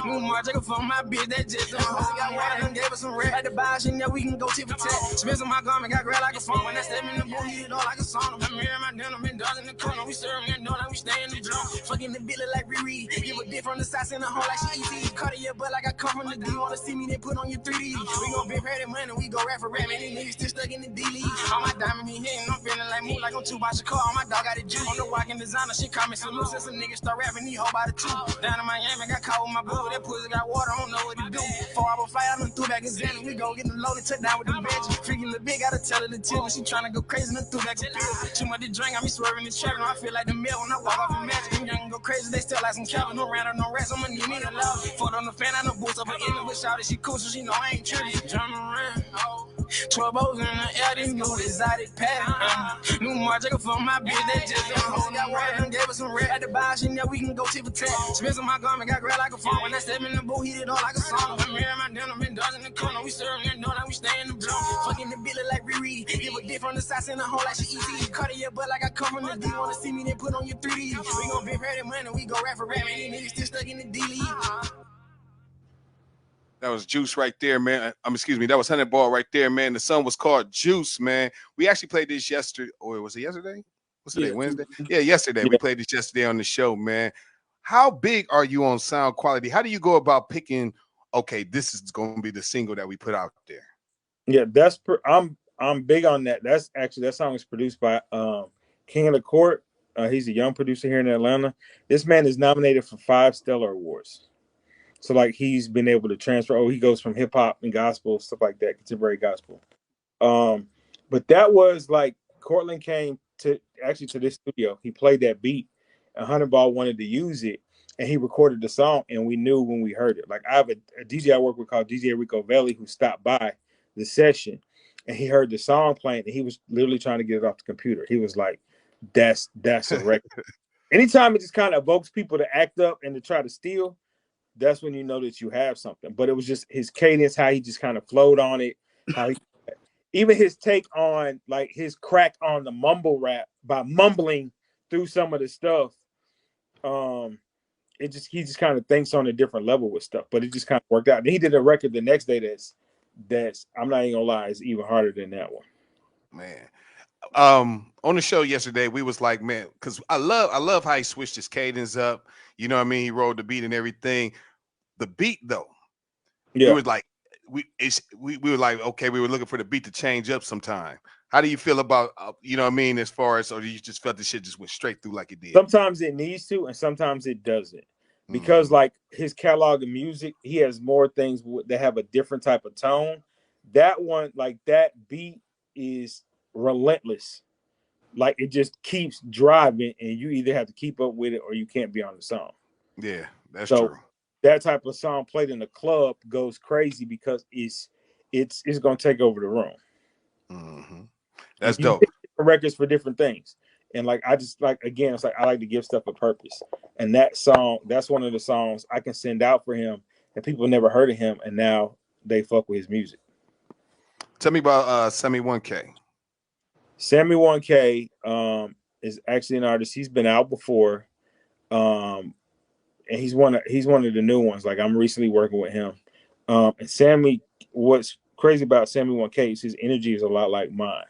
New Marjacker for my bitch, that just don't hold got water and gave us some red. At the bar, she know we can go tip for tat. Spins on my garment, got grab like a phone. When I step in the booth, heat it all like a sauna. I'm here in my denim, been dogs in the corner. We serving that dough, now we stay in the blow. Fucking the billet like Riri. Give a dick from the size in the hole like she easy. Cut in your butt like I come from the D. Wanna see me, then put on your 3D. We gon' be ready, money, we go rap for rap. Man, these niggas still stuck in the D League. All my diamond be hitting, I'm feeling like move like I'm two by car. My dog got a juice. On the walking designer, she call me salute. Since a nigga start rapping, he hoe by the two. Down in Miami, got caught with my boo. That pussy got water, I don't know what to do. 4 hour fight, I done threw back his Xanny. We go get him loaded, touch down with the bench. Freaking little big, gotta tell her the tip. When she tryna go crazy, done threw back the pill. Too much to drink, I be swerving the trap. I feel like the mill when I walk off the magic. Them young go crazy, they still like some Calvin. No round or no rest, I'ma need me a love. Foot on the fan, I know boots up her in but shout it, she cool, so she know I ain't tripping. John Moran. 12 O's in the air, they new exotic pack. New Marjacker for my bitch, that just don't hold got water and gave us some red. At the bar, she know we can go tip for tat. Spins on my garment, got grab like a phone. When I step in the booth, heat it all like a sauna. I'm here in my denim, been dogs in the corner. We serving that dough, now we stay in the blow. Fucking the billet like Riri. Give a dick from the size in the hole like she easy. Cut in your butt like I come from the D. Wanna see me, then put on your 3D. We gon' be ready, money, we go rap for rap. Man, these niggas still stuck in the D League. That was Juice right there, man. Excuse me, that was 100 Ball right there, man. The song was called Juice, man. We actually played this yesterday, or was it yesterday? What's today? Yeah. Wednesday? Yeah, yesterday. Yeah. We played this yesterday on the show, man. How big are you on sound quality? How do you go about picking? Okay, this is going to be the single that we put out there. Yeah, I'm big on that. That's actually that song is produced by King of the Court. He's a young producer here in Atlanta. This man is nominated for 5 Stellar Awards. So like he's been able to transfer. Oh, he goes from hip hop and gospel stuff like that, contemporary gospel. But that was like Cortland came to this studio. He played that beat, and Hunter Ball wanted to use it, and he recorded the song, and we knew when we heard it. Like I have a DJ I work with called DJ Rico Velli who stopped by the session, and he heard the song playing, and he was literally trying to get it off the computer. He was like, "That's a record." Anytime it just kind of evokes people to act up and to try to steal, that's when you know that you have something. But it was just his cadence, how he just kind of flowed on it, how he even his take on like his crack on the mumble rap by mumbling through some of the stuff. He just kind of thinks on a different level with stuff, but it just kind of worked out. And he did a record the next day that's I'm not even gonna lie, it's even harder than that one. Man. On the show yesterday, we was like, man, because I love how he switched his cadence up. You know what I mean? He rolled the beat and everything. The beat though, Yeah, we was like, we were like, okay, we were looking for the beat to change up sometime. How do you feel about you know what I mean? As far as, or you just felt the shit just went straight through like it did? sometimes it needs to, and sometimes it doesn't. Because like his catalog of music, he has more things that have a different type of tone. That one, like that beat is relentless. Like it just keeps driving, and you either have to keep up with it or you can't be on the song. Yeah, that's So true. that type of song played in the club goes crazy because it's gonna take over the room. Mm-hmm. That's You dope. pick different records for different things. And like I just like again, it's like I like to give stuff a purpose. And that song, that's one of the songs I can send out for him and people never heard of him and now they fuck with his music. Tell me about Semi 1K. Sammy 1K is actually an artist. He's been out before. And he's one of the new ones. Like I'm recently working with him. And Sammy, what's crazy about Sammy 1K is his energy is a lot like mine.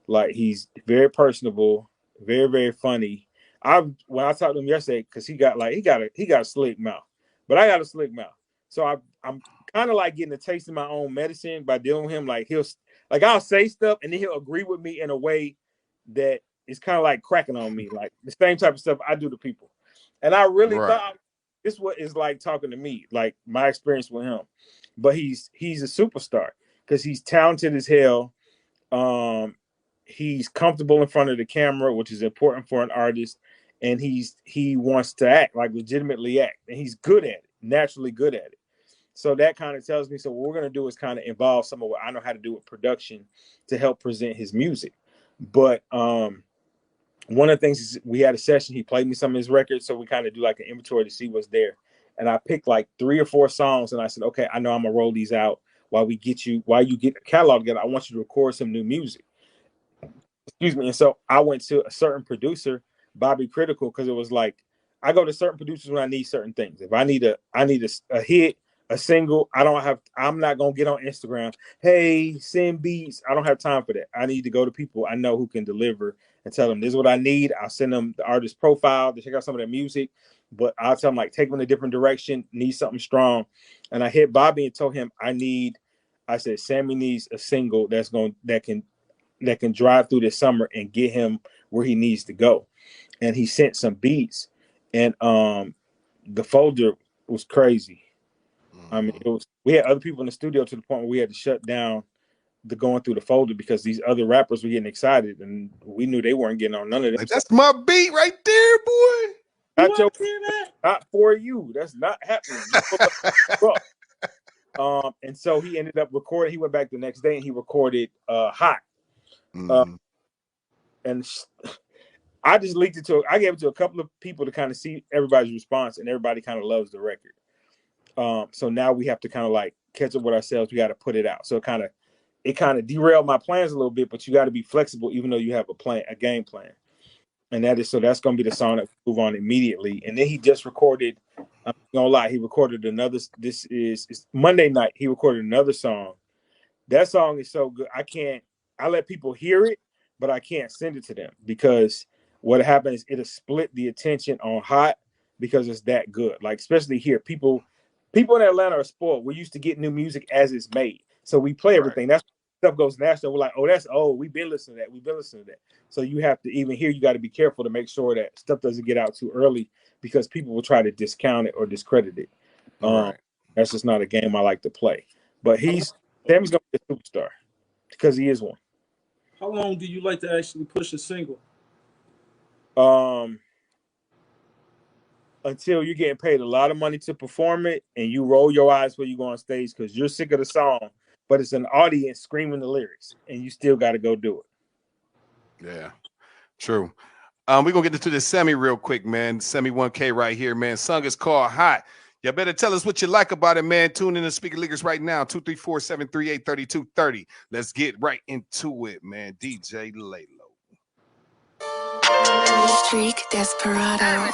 Like he's very personable, Very, very funny. When I talked to him yesterday, because he got a slick mouth, but I got a slick mouth. So I'm kind of like getting a taste of my own medicine by dealing with him. Like I'll say stuff and then he'll agree with me in a way that is kind of like cracking on me, like the same type of stuff I do to people. And I really thought this what is like talking to me, like my experience with him. But he's a superstar because he's talented as hell. He's comfortable in front of the camera, which is important for an artist, and he wants to act, like legitimately act, and he's good at it, naturally good at it. So that kind of tells me, so what we're going to do is kind of involve some of what I know how to do with production to help present his music. But one of the things is we had a session, he played me some of his records, so we kind of do like an inventory to see what's there. And I picked like 3 or 4 songs, and I said, okay, I know I'm going to roll these out while you get the catalog together. I want you to record some new music. Excuse me. And so I went to a certain producer, Bobby Critical, because it was like I go to certain producers when I need certain things. If I need a hit, a single, I'm not gonna get on Instagram. Hey, send beats. I don't have time for that. I need to go to people I know who can deliver and tell them this is what I need. I'll send them the artist profile to check out some of their music, but I'll tell them like take them in a different direction, need something strong. And I hit Bobby and told him I said Sammy needs a single that can drive through this summer and get him where he needs to go. And he sent some beats, and the folder was crazy. I mean, we had other people in the studio to the point where we had to shut down the going through the folder because these other rappers were getting excited, and we knew they weren't getting on none of that. Like, that's my beat right there, boy. Not for you. That's not happening. And so he ended up recording. He went back the next day and he recorded Hot. And I just leaked it I gave it to a couple of people to kind of see everybody's response, and everybody kind of loves the record. So now we have to kind of like catch up with ourselves. We got to put it out. So it kind of derailed my plans a little bit, but you got to be flexible even though you have a game plan. And that's going to be the song that we move on immediately. And then he just recorded, I'm not gonna lie, he recorded another, it's Monday night, he recorded another song. That song is so good. I let people hear it, but I can't send it to them because what happens is it'll split the attention on Hot because it's that good. Like, especially here, people in Atlanta are spoiled. We're used to getting new music as it's made. So we play everything. That's stuff goes national. We're like, oh, that's old. We've been listening to that. We've been listening to that. So you have to, even here, you got to be careful to make sure that stuff doesn't get out too early because people will try to discount it or discredit it. That's just not a game I like to play. But Sammy's going to be a superstar because he is one. How long do you like to actually push a single? Until you're getting paid a lot of money to perform it and you roll your eyes when you go on stage because you're sick of the song, but it's an audience screaming the lyrics and you still got to go do it. Yeah, true. We're going to get into this Sammy real quick, man. Sammy 1K right here, man. Song is called Hot. You better tell us what you like about it, man. Tune in to Speaker Leakers right now, 234-738-3230. Let's get right into it, man. DJ Laylo. Streak Desperado.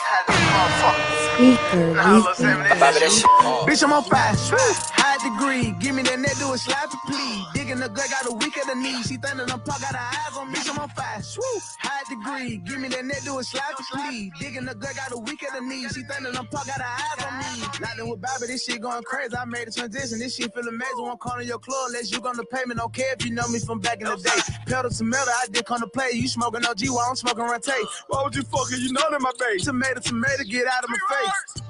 Bitch, I'm on fire. High degree. Give me that net, do a slide to please. Digging the gut, got a weak at the knee. She thinking I'm pop, got her eyes on me. Bitch, I'm on fire. High degree. Give me that net, do a slide to please. Digging the gut, got a weak at the knee. She thinking I'm pop, got her eyes on me. Nothing with Bobby, this shit going crazy. I made a transition. This shit feel amazing. Won't call in your club unless you gonna pay me. Don't care if you know me from back in the day. Pedal to metal, I did come to play. You smoking OG while I'm smoking Rente. Why would you fucking, you know that my baby. Tomato, get out of my face.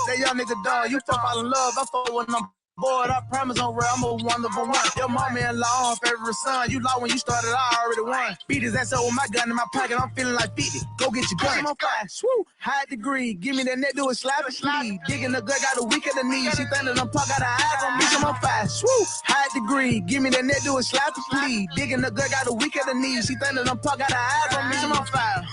That young nigga dog, you fuck all in love. I fuck when I'm bored. I promise on real, I'm a wonderful one. Your mama-in-law, favorite son. You lost when you started, I already won. Beat his ass up with my gun in my pocket. I'm feeling like 50. Go get your gun. I'm on fire. High degree. Give me that net, do a slide and slide. Digging the gut, got a weak at the knee. She thinking I'm pop, got her eyes on me. I'm on fire. High degree. Give me that net, do a slide to please. Digging the gut, got a weak at the knee. She thinking I'm pop, got her eyes on me. I'm on fire.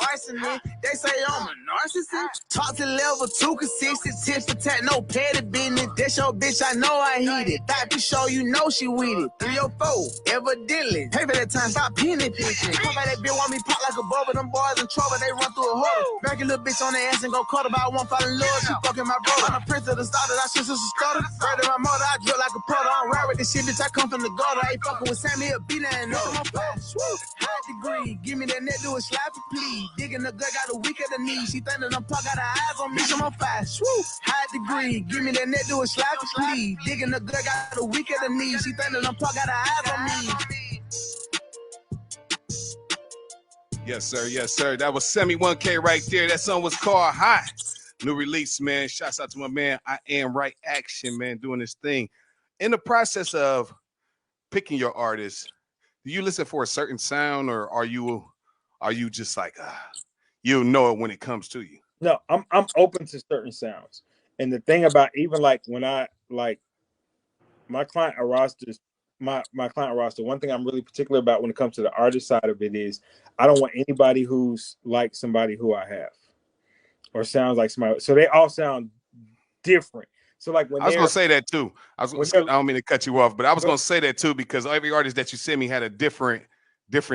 Arsonist. They say I'm a narcissist. Talk to level 2 consistent. Tit for tat, no petty business. That's your bitch, I I know I hit it. Thought to show you know she with it. 3 or 4, evidently. Pay for that time, stop penny pinching. Pop out that bitch, want me pop like a bubble. Them boys in trouble, they run through a hole. Back a little bitch on their ass and go cut her, but I won't fall in love. She fucking my brother. I'm the prince of the starter, I shoot sister starter. Right in my mother, I drill like a putter. I'm rare with this shit, bitch, I come from the gutter. I ain't fucking with Sammy, he'll beat that and I'm fast. High degree, give me that net, do a slap to please. Digging the gut, got a weak at the knee. She think that I'm puck, got her eyes on me, so I'm fast. High degree, give me that net, do a slap to please. Digging the gut, got a weak at the knee. She think that I'm puck, got her eyes on me. Yes, sir. Yes, sir. That was Semi 1K right there. That song was called Hot. New release, man. Shouts out to my man, Iamrightaction, man, doing this thing. In the process of picking your artist, do you listen for a certain sound, or are you just like you know it when it comes to you? No, I'm open to certain sounds. And the thing about even like when I like my client rosters, my client roster, one thing I'm really particular about when it comes to the artist side of it is I don't want anybody who's like somebody who I have or sounds like somebody. So they all sound different. So like when I was gonna say that too. I don't mean to cut you off, but I was gonna say that too because every artist that you sent me had a different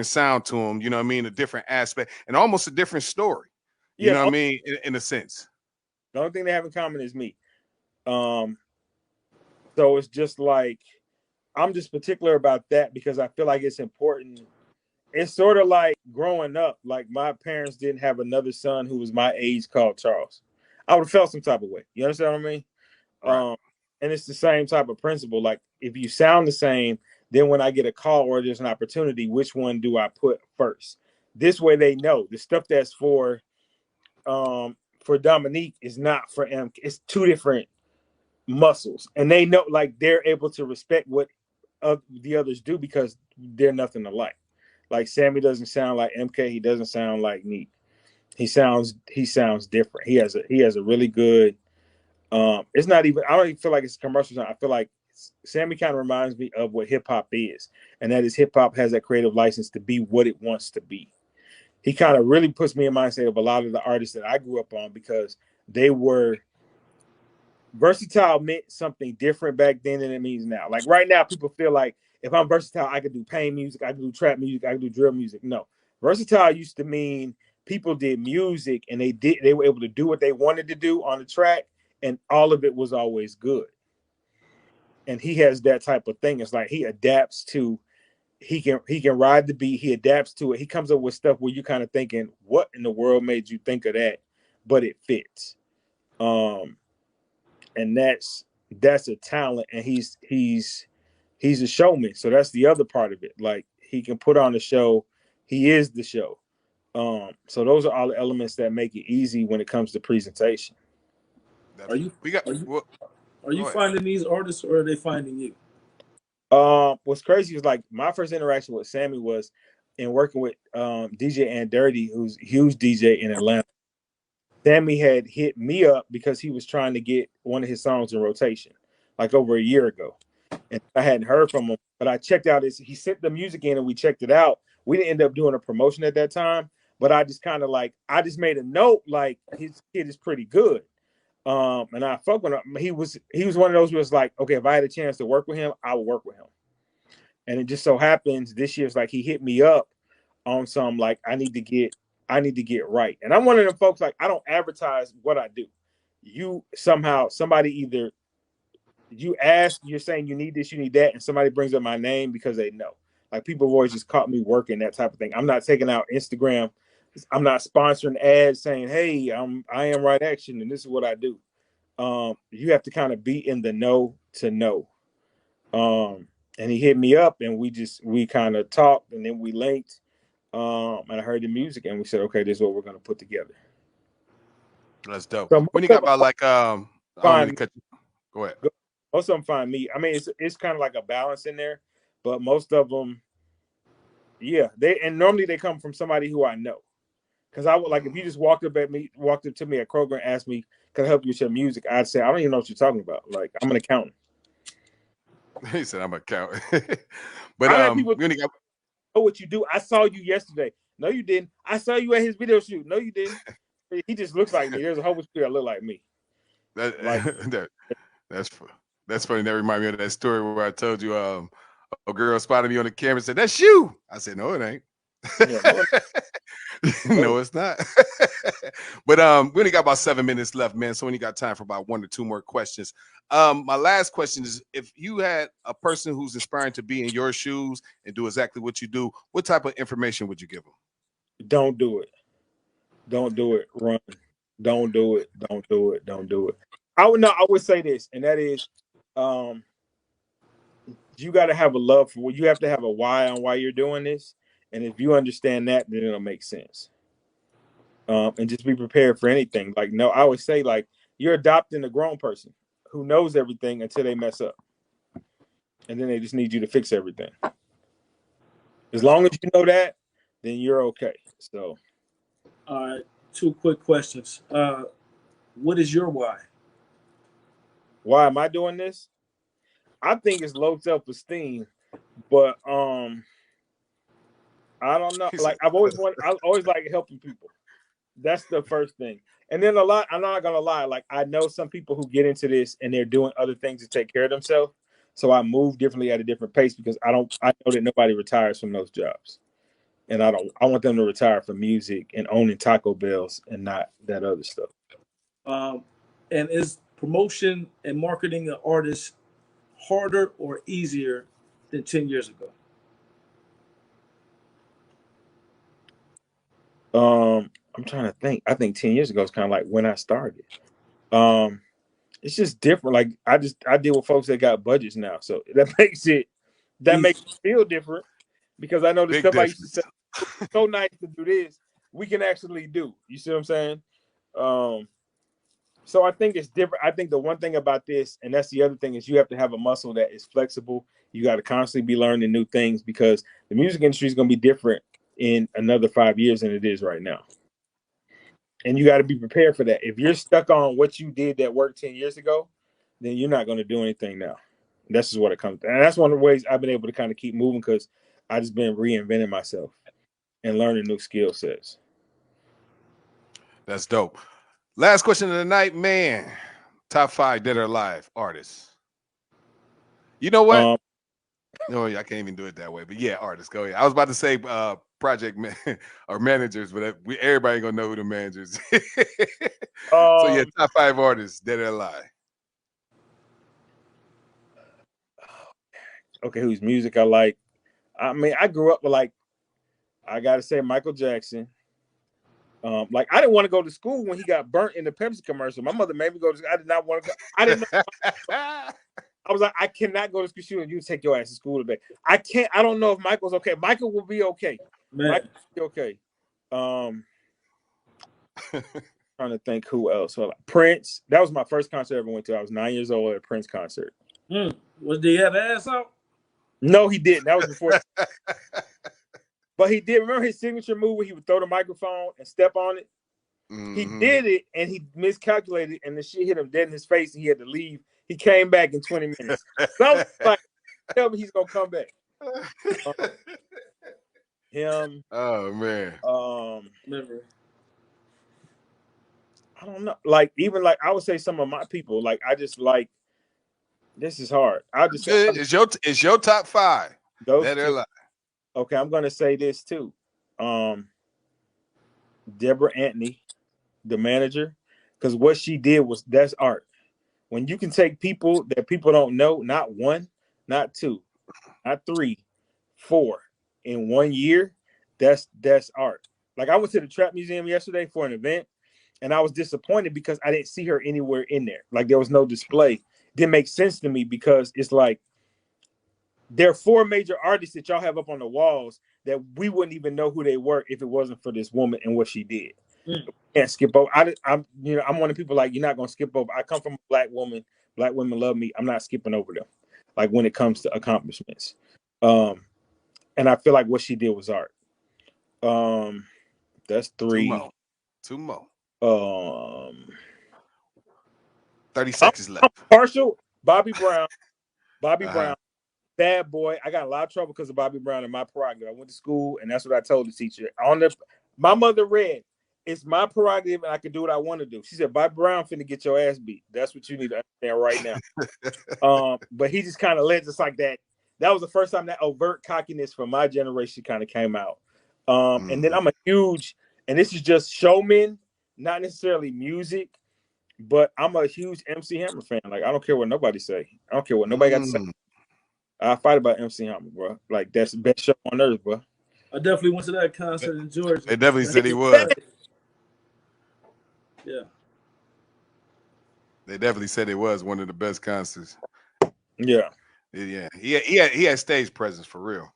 sound to them. You know what I mean? A different aspect and almost a different story. You know what I mean? In a sense. The only thing they have in common is me. So it's just like I'm just particular about that because I feel like it's important. It's sort of like growing up. Like my parents didn't have another son who was my age called Charles. I would have felt some type of way. You understand what I mean? Right. And it's the same type of principle. Like if you sound the same, then when I get a call or there's an opportunity, which one do I put first? This way they know the stuff that's for Dominique is not for M. It's two different muscles, and they know like they're able to respect what the others do because they're nothing alike. Like Sammy doesn't sound like MK. He doesn't sound like Neat. He sounds different. He has a really good. It's not even. I don't even feel like it's a commercial sound. I feel like Sammy kind of reminds me of what hip hop is, and that is hip hop has that creative license to be what it wants to be. He kind of really puts me in mindset of a lot of the artists that I grew up on because they were versatile meant something different back then than it means now. Like right now, people feel like if I'm versatile, I could do pain music, I could do trap music, I could do drill music. No, versatile used to mean people did music and they were able to do what they wanted to do on the track, and all of it was always good. And he has that type of thing. It's like he adapts to. He can ride the beat. He adapts to it. He comes up with stuff where you're kind of thinking, "What in the world made you think of that?" But it fits. And that's a talent, and he's a showman. So that's the other part of it. Like he can put on a show. He is the show. So those are all the elements that make it easy when it comes to presentation. Are you finding these artists or are they finding you? What's crazy is like my first interaction with Sammy was in working with DJ and Dirty, who's a huge DJ in Atlanta. Sammy had hit me up because he was trying to get one of his songs in rotation, like over a year ago. And I hadn't heard from him, but I checked out he sent the music in and we checked it out. We didn't end up doing a promotion at that time, but I just kind of I just made a note, like his kid is pretty good. And I fuck with him. He was one of those who was like, okay, if I had a chance to work with him, I would work with him. And it just so happens this year's like he hit me up on some like I need to get right. And I'm one of them folks like I don't advertise what I do. Somebody either you ask, you're saying you need this, you need that, and somebody brings up my name because they know. Like people have always just caught me working that type of thing. I'm not taking out Instagram. I'm not sponsoring ads saying, "Hey, I am Right Action and this is what I do." You have to kind of be in the know to know. And he hit me up and we kind of talked and then we linked. And I heard the music and we said, okay, this is what we're going to put together. That's dope. So when you got about like, I don't mean to cut you. Go ahead. Most of them find me. I mean, it's kind of like a balance in there, but most of them, yeah, normally they come from somebody who I know. Cause I would like, if you just walked up to me at Kroger and asked me, can I help you with your music? I'd say, I don't even know what you're talking about. Like, I'm an accountant. He said, I'm an accountant. But people know what you do. I saw you yesterday. No, you didn't. I saw you at his video shoot. No, you didn't. He just looks like me. There's a whole bunch of people that look like me. That's That's funny. That reminded me of that story where I told you a girl spotted me on the camera and said, "That's you." I said, "No, it ain't." Yeah, no, No, no. it's not. But we only got about 7 minutes left, man. So we only got time for about 1 or 2 more questions. My last question is: if you had a person who's inspiring to be in your shoes and do exactly what you do, what type of information would you give them? Don't do it. Don't do it. Run. Don't do it. Don't do it. Don't do it. I would know. I would say this, and that is, um, you got to have a love for. You have to have a why on why you're doing this, and if you understand that, then it'll make sense. And just be prepared for anything. Like, no, I would say like you're adopting a grown person who knows everything until they mess up, and then they just need you to fix everything. As long as you know that, then you're okay. So, All right, 2 quick questions. What is your why? why am I doing this? I think it's low self-esteem, but I don't know. He Like said, I always like helping people. That's the first thing. And then a lot, I'm not gonna lie, like I know some people who get into this and they're doing other things to take care of themselves. So I move differently at a different pace because I know that nobody retires from those jobs. And I want them to retire from music and owning Taco Bells and not that other stuff. Um, and is promotion and marketing an artist harder or easier than 10 years ago? I'm trying to think. I think 10 years ago is kind of like when I started. Um, it's just different. Like I deal with folks that got budgets now, so that Easy. makes it feel different because I know the big stuff I used to say difference. so nice to do this, we can actually do. You see what I'm saying? Um, so I think it's different. I think the one thing about this, and that's the other thing, is you have to have a muscle that is flexible. You got to constantly be learning new things because the music industry is going to be different in another 5 years than it is right now. And you got to be prepared for that. If you're stuck on what you did that worked 10 years ago, then you're not going to do anything now. This is what it comes to. And that's one of the ways I've been able to kind of keep moving because I just been reinventing myself and learning new skill sets. That's dope. Last question of the night, man. Top 5 dead or alive artists. You know what? Um, No, I can't even do it that way. But yeah, artists. Go ahead. I was about to say project or managers, but everybody gonna know who the managers. So yeah, um, top 5 artists dead or alive. okay, whose music I like? I mean, I grew up with like I gotta say Michael Jackson. Like I didn't want to go to school when he got burnt in the Pepsi commercial. My mother made me go to school. I did not want to go. I didn't know. I was like, I cannot go to school. You take your ass to school today. I can't. I don't know if Michael's okay. Michael will be okay. Man, Michael will be okay. Trying to think who else. So like, Prince. That was my first concert I ever went to. I was 9 years old at a Prince concert. was did he have ass out? No, he didn't. That was before. But he did. Remember his signature move where he would throw the microphone and step on it? He Mm-hmm. did it and he miscalculated and the shit hit him dead in his face and he had to leave. He came back in 20 minutes. So I was like, tell me he's gonna come back. Him, Oh man. Remember. I don't know. Like even like I would say some of my people, like I just like this is hard. I'll just say Good. It's your top 5 those dead or two. alive. Okay, I'm gonna say this too. Deborah Anthony, the manager, because what she did was that's art. When you can take people that people don't know, not one, not two, not three, 4 in 1 year, that's art. Like I went to the Trap Museum yesterday for an event, and I was disappointed because I didn't see her anywhere in there. Like there was no display. Didn't make sense to me because it's like there are 4 major artists that y'all have up on the walls that we wouldn't even know who they were if it wasn't for this woman and what she did. Can't skip over. I'm one of the people like you're not gonna skip over. I come from a black woman. Black women love me. I'm not skipping over them. Like when it comes to accomplishments, and I feel like what she did was art. That's 3. 2 more. 30 I'm, seconds I'm left. partial. Bobby Brown. Bobby Uh-huh. Brown. Bad boy. I got a lot of trouble because of Bobby Brown and my prerogative. I went to school, and that's what I told the teacher. My mother read it's my prerogative and I can do what I want to do. She said, Bobby Brown finna get your ass beat. That's what you need to understand right now. But he just kind of led us like that. That was the first time that overt cockiness from my generation kind of came out. And then I'm a huge, and this is just showman, not necessarily music, but I'm a huge MC Hammer fan. Like, I don't care what nobody say. I don't care what nobody got to say. I fight about MC Hammer, bro. Like, that's the best show on earth, bro. I definitely went to that concert in Georgia. They definitely said he was. Yeah. They definitely said it was one of the best concerts. Yeah. Yeah. He had stage presence for real.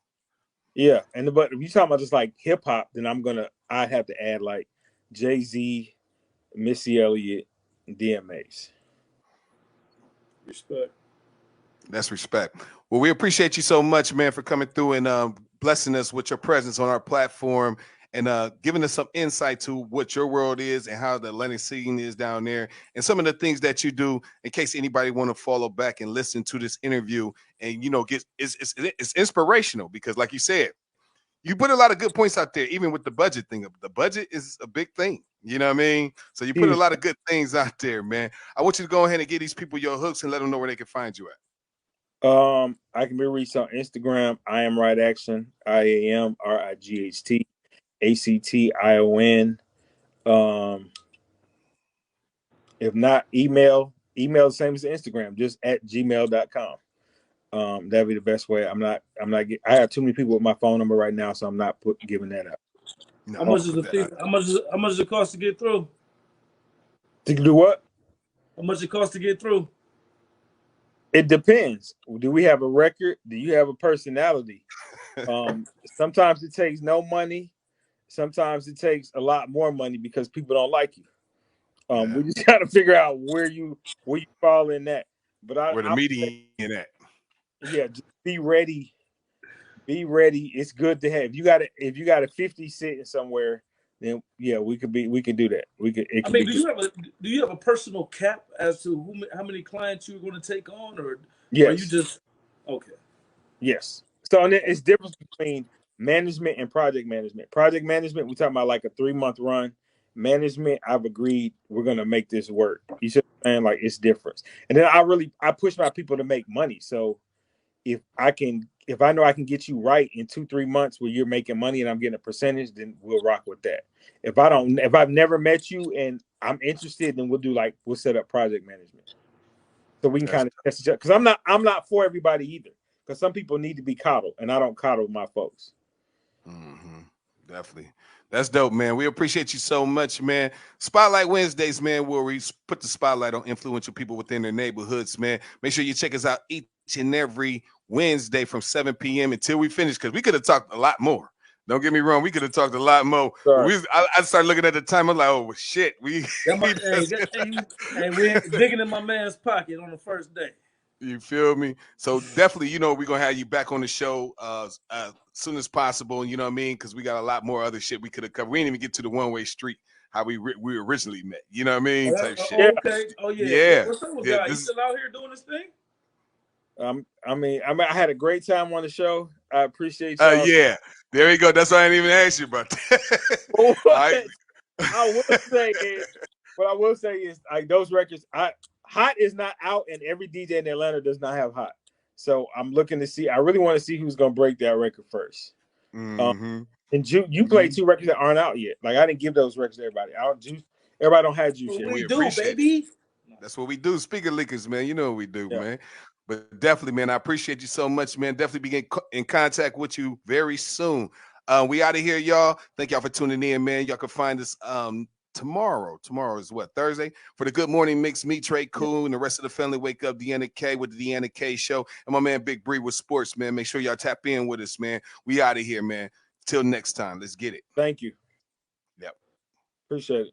Yeah. But if you talking about just like hip hop, then I'd have to add like Jay-Z, Missy Elliott, and DMAs. Respect. That's respect. Well, we appreciate you so much, man, for coming through and blessing us with your presence on our platform and giving us some insight to what your world is and how the Atlantic scene is down there and some of the things that you do in case anybody want to follow back and listen to this interview and, it's inspirational because like you said, you put a lot of good points out there, even with the budget thing. The budget is a big thing. You know what I mean? So you put a lot of good things out there, man. I want you to go ahead and give these people your hooks and let them know where they can find you at. I can be reached on Instagram. Iamrightaction. IAMRIGHTACTION. If not, email the same as Instagram, just at gmail.com. That'd be the best way. I have too many people with my phone number right now, so I'm not giving that up. No, how much does it cost to get through? To do what? How much it costs to get through? It depends. Do we have a record? Do you have a personality? Sometimes it takes no money. Sometimes it takes a lot more money because people don't like you. We just got to figure out where you fall in that. But where the median at? Yeah, just be ready. Be ready. It's good to have. If you got a 50 sitting somewhere, then yeah, we can do that. Do you have a personal cap as to how many clients you're going to take on, or yes. Are you just okay? Yes. So and it's difference between management and project management. Project management, we're talking about like a 3-month run. Management, I've agreed we're gonna make this work. You see what I'm saying? Like it's different. And then I push my people to make money. So if I know I can get you right in 2-3 months where you're making money and I'm getting a percentage, then we'll rock with that. If I've never met you and I'm interested, then we'll set up project management. So we can kind of test each other. Because I'm not for everybody either. Because some people need to be coddled, and I don't coddle my folks. Mm-hmm. Definitely. That's dope, man. We appreciate you so much, man. Spotlight Wednesdays, man, where we put the spotlight on influential people within their neighborhoods, man. Make sure you check us out each and every Wednesday from 7 p.m. until we finish, because we could have talked a lot more. Don't get me wrong, we could have talked a lot more. I started looking at the time. I'm like, oh shit, we we're digging in my man's pocket on the first day. You feel me? So definitely, we're gonna have you back on the show as soon as possible. You know what I mean? Because we got a lot more other shit we could have covered. We didn't even get to the one-way street how we originally met. You know what I mean? Type shit. Okay. Oh yeah. Yeah. What's up with guy? He's still out here doing his thing? I had a great time on the show. I appreciate you. Yeah, there we go. That's why I didn't even ask you about that. What I will say is like those records. Hot is not out, and every DJ in Atlanta does not have Hot. So I'm looking to see. I really want to see who's gonna break that record first. Mm-hmm. And you played 2 records that aren't out yet. Like I didn't give those records to everybody. Everybody don't have juice yet. We do, baby. That's what we do. Speaker leakers, man. You know what we do, man. But definitely, man, I appreciate you so much, man. Definitely be in contact with you very soon. We out of here, y'all. Thank y'all for tuning in, man. Y'all can find us tomorrow. Tomorrow is what? Thursday? For the Good Morning Mix, me, Trey Cool, and the rest of the family wake up Deanna K with the Deanna K Show. And my man Big Bree with sports, man. Make sure y'all tap in with us, man. We out of here, man. Till next time. Let's get it. Thank you. Yep. Appreciate it.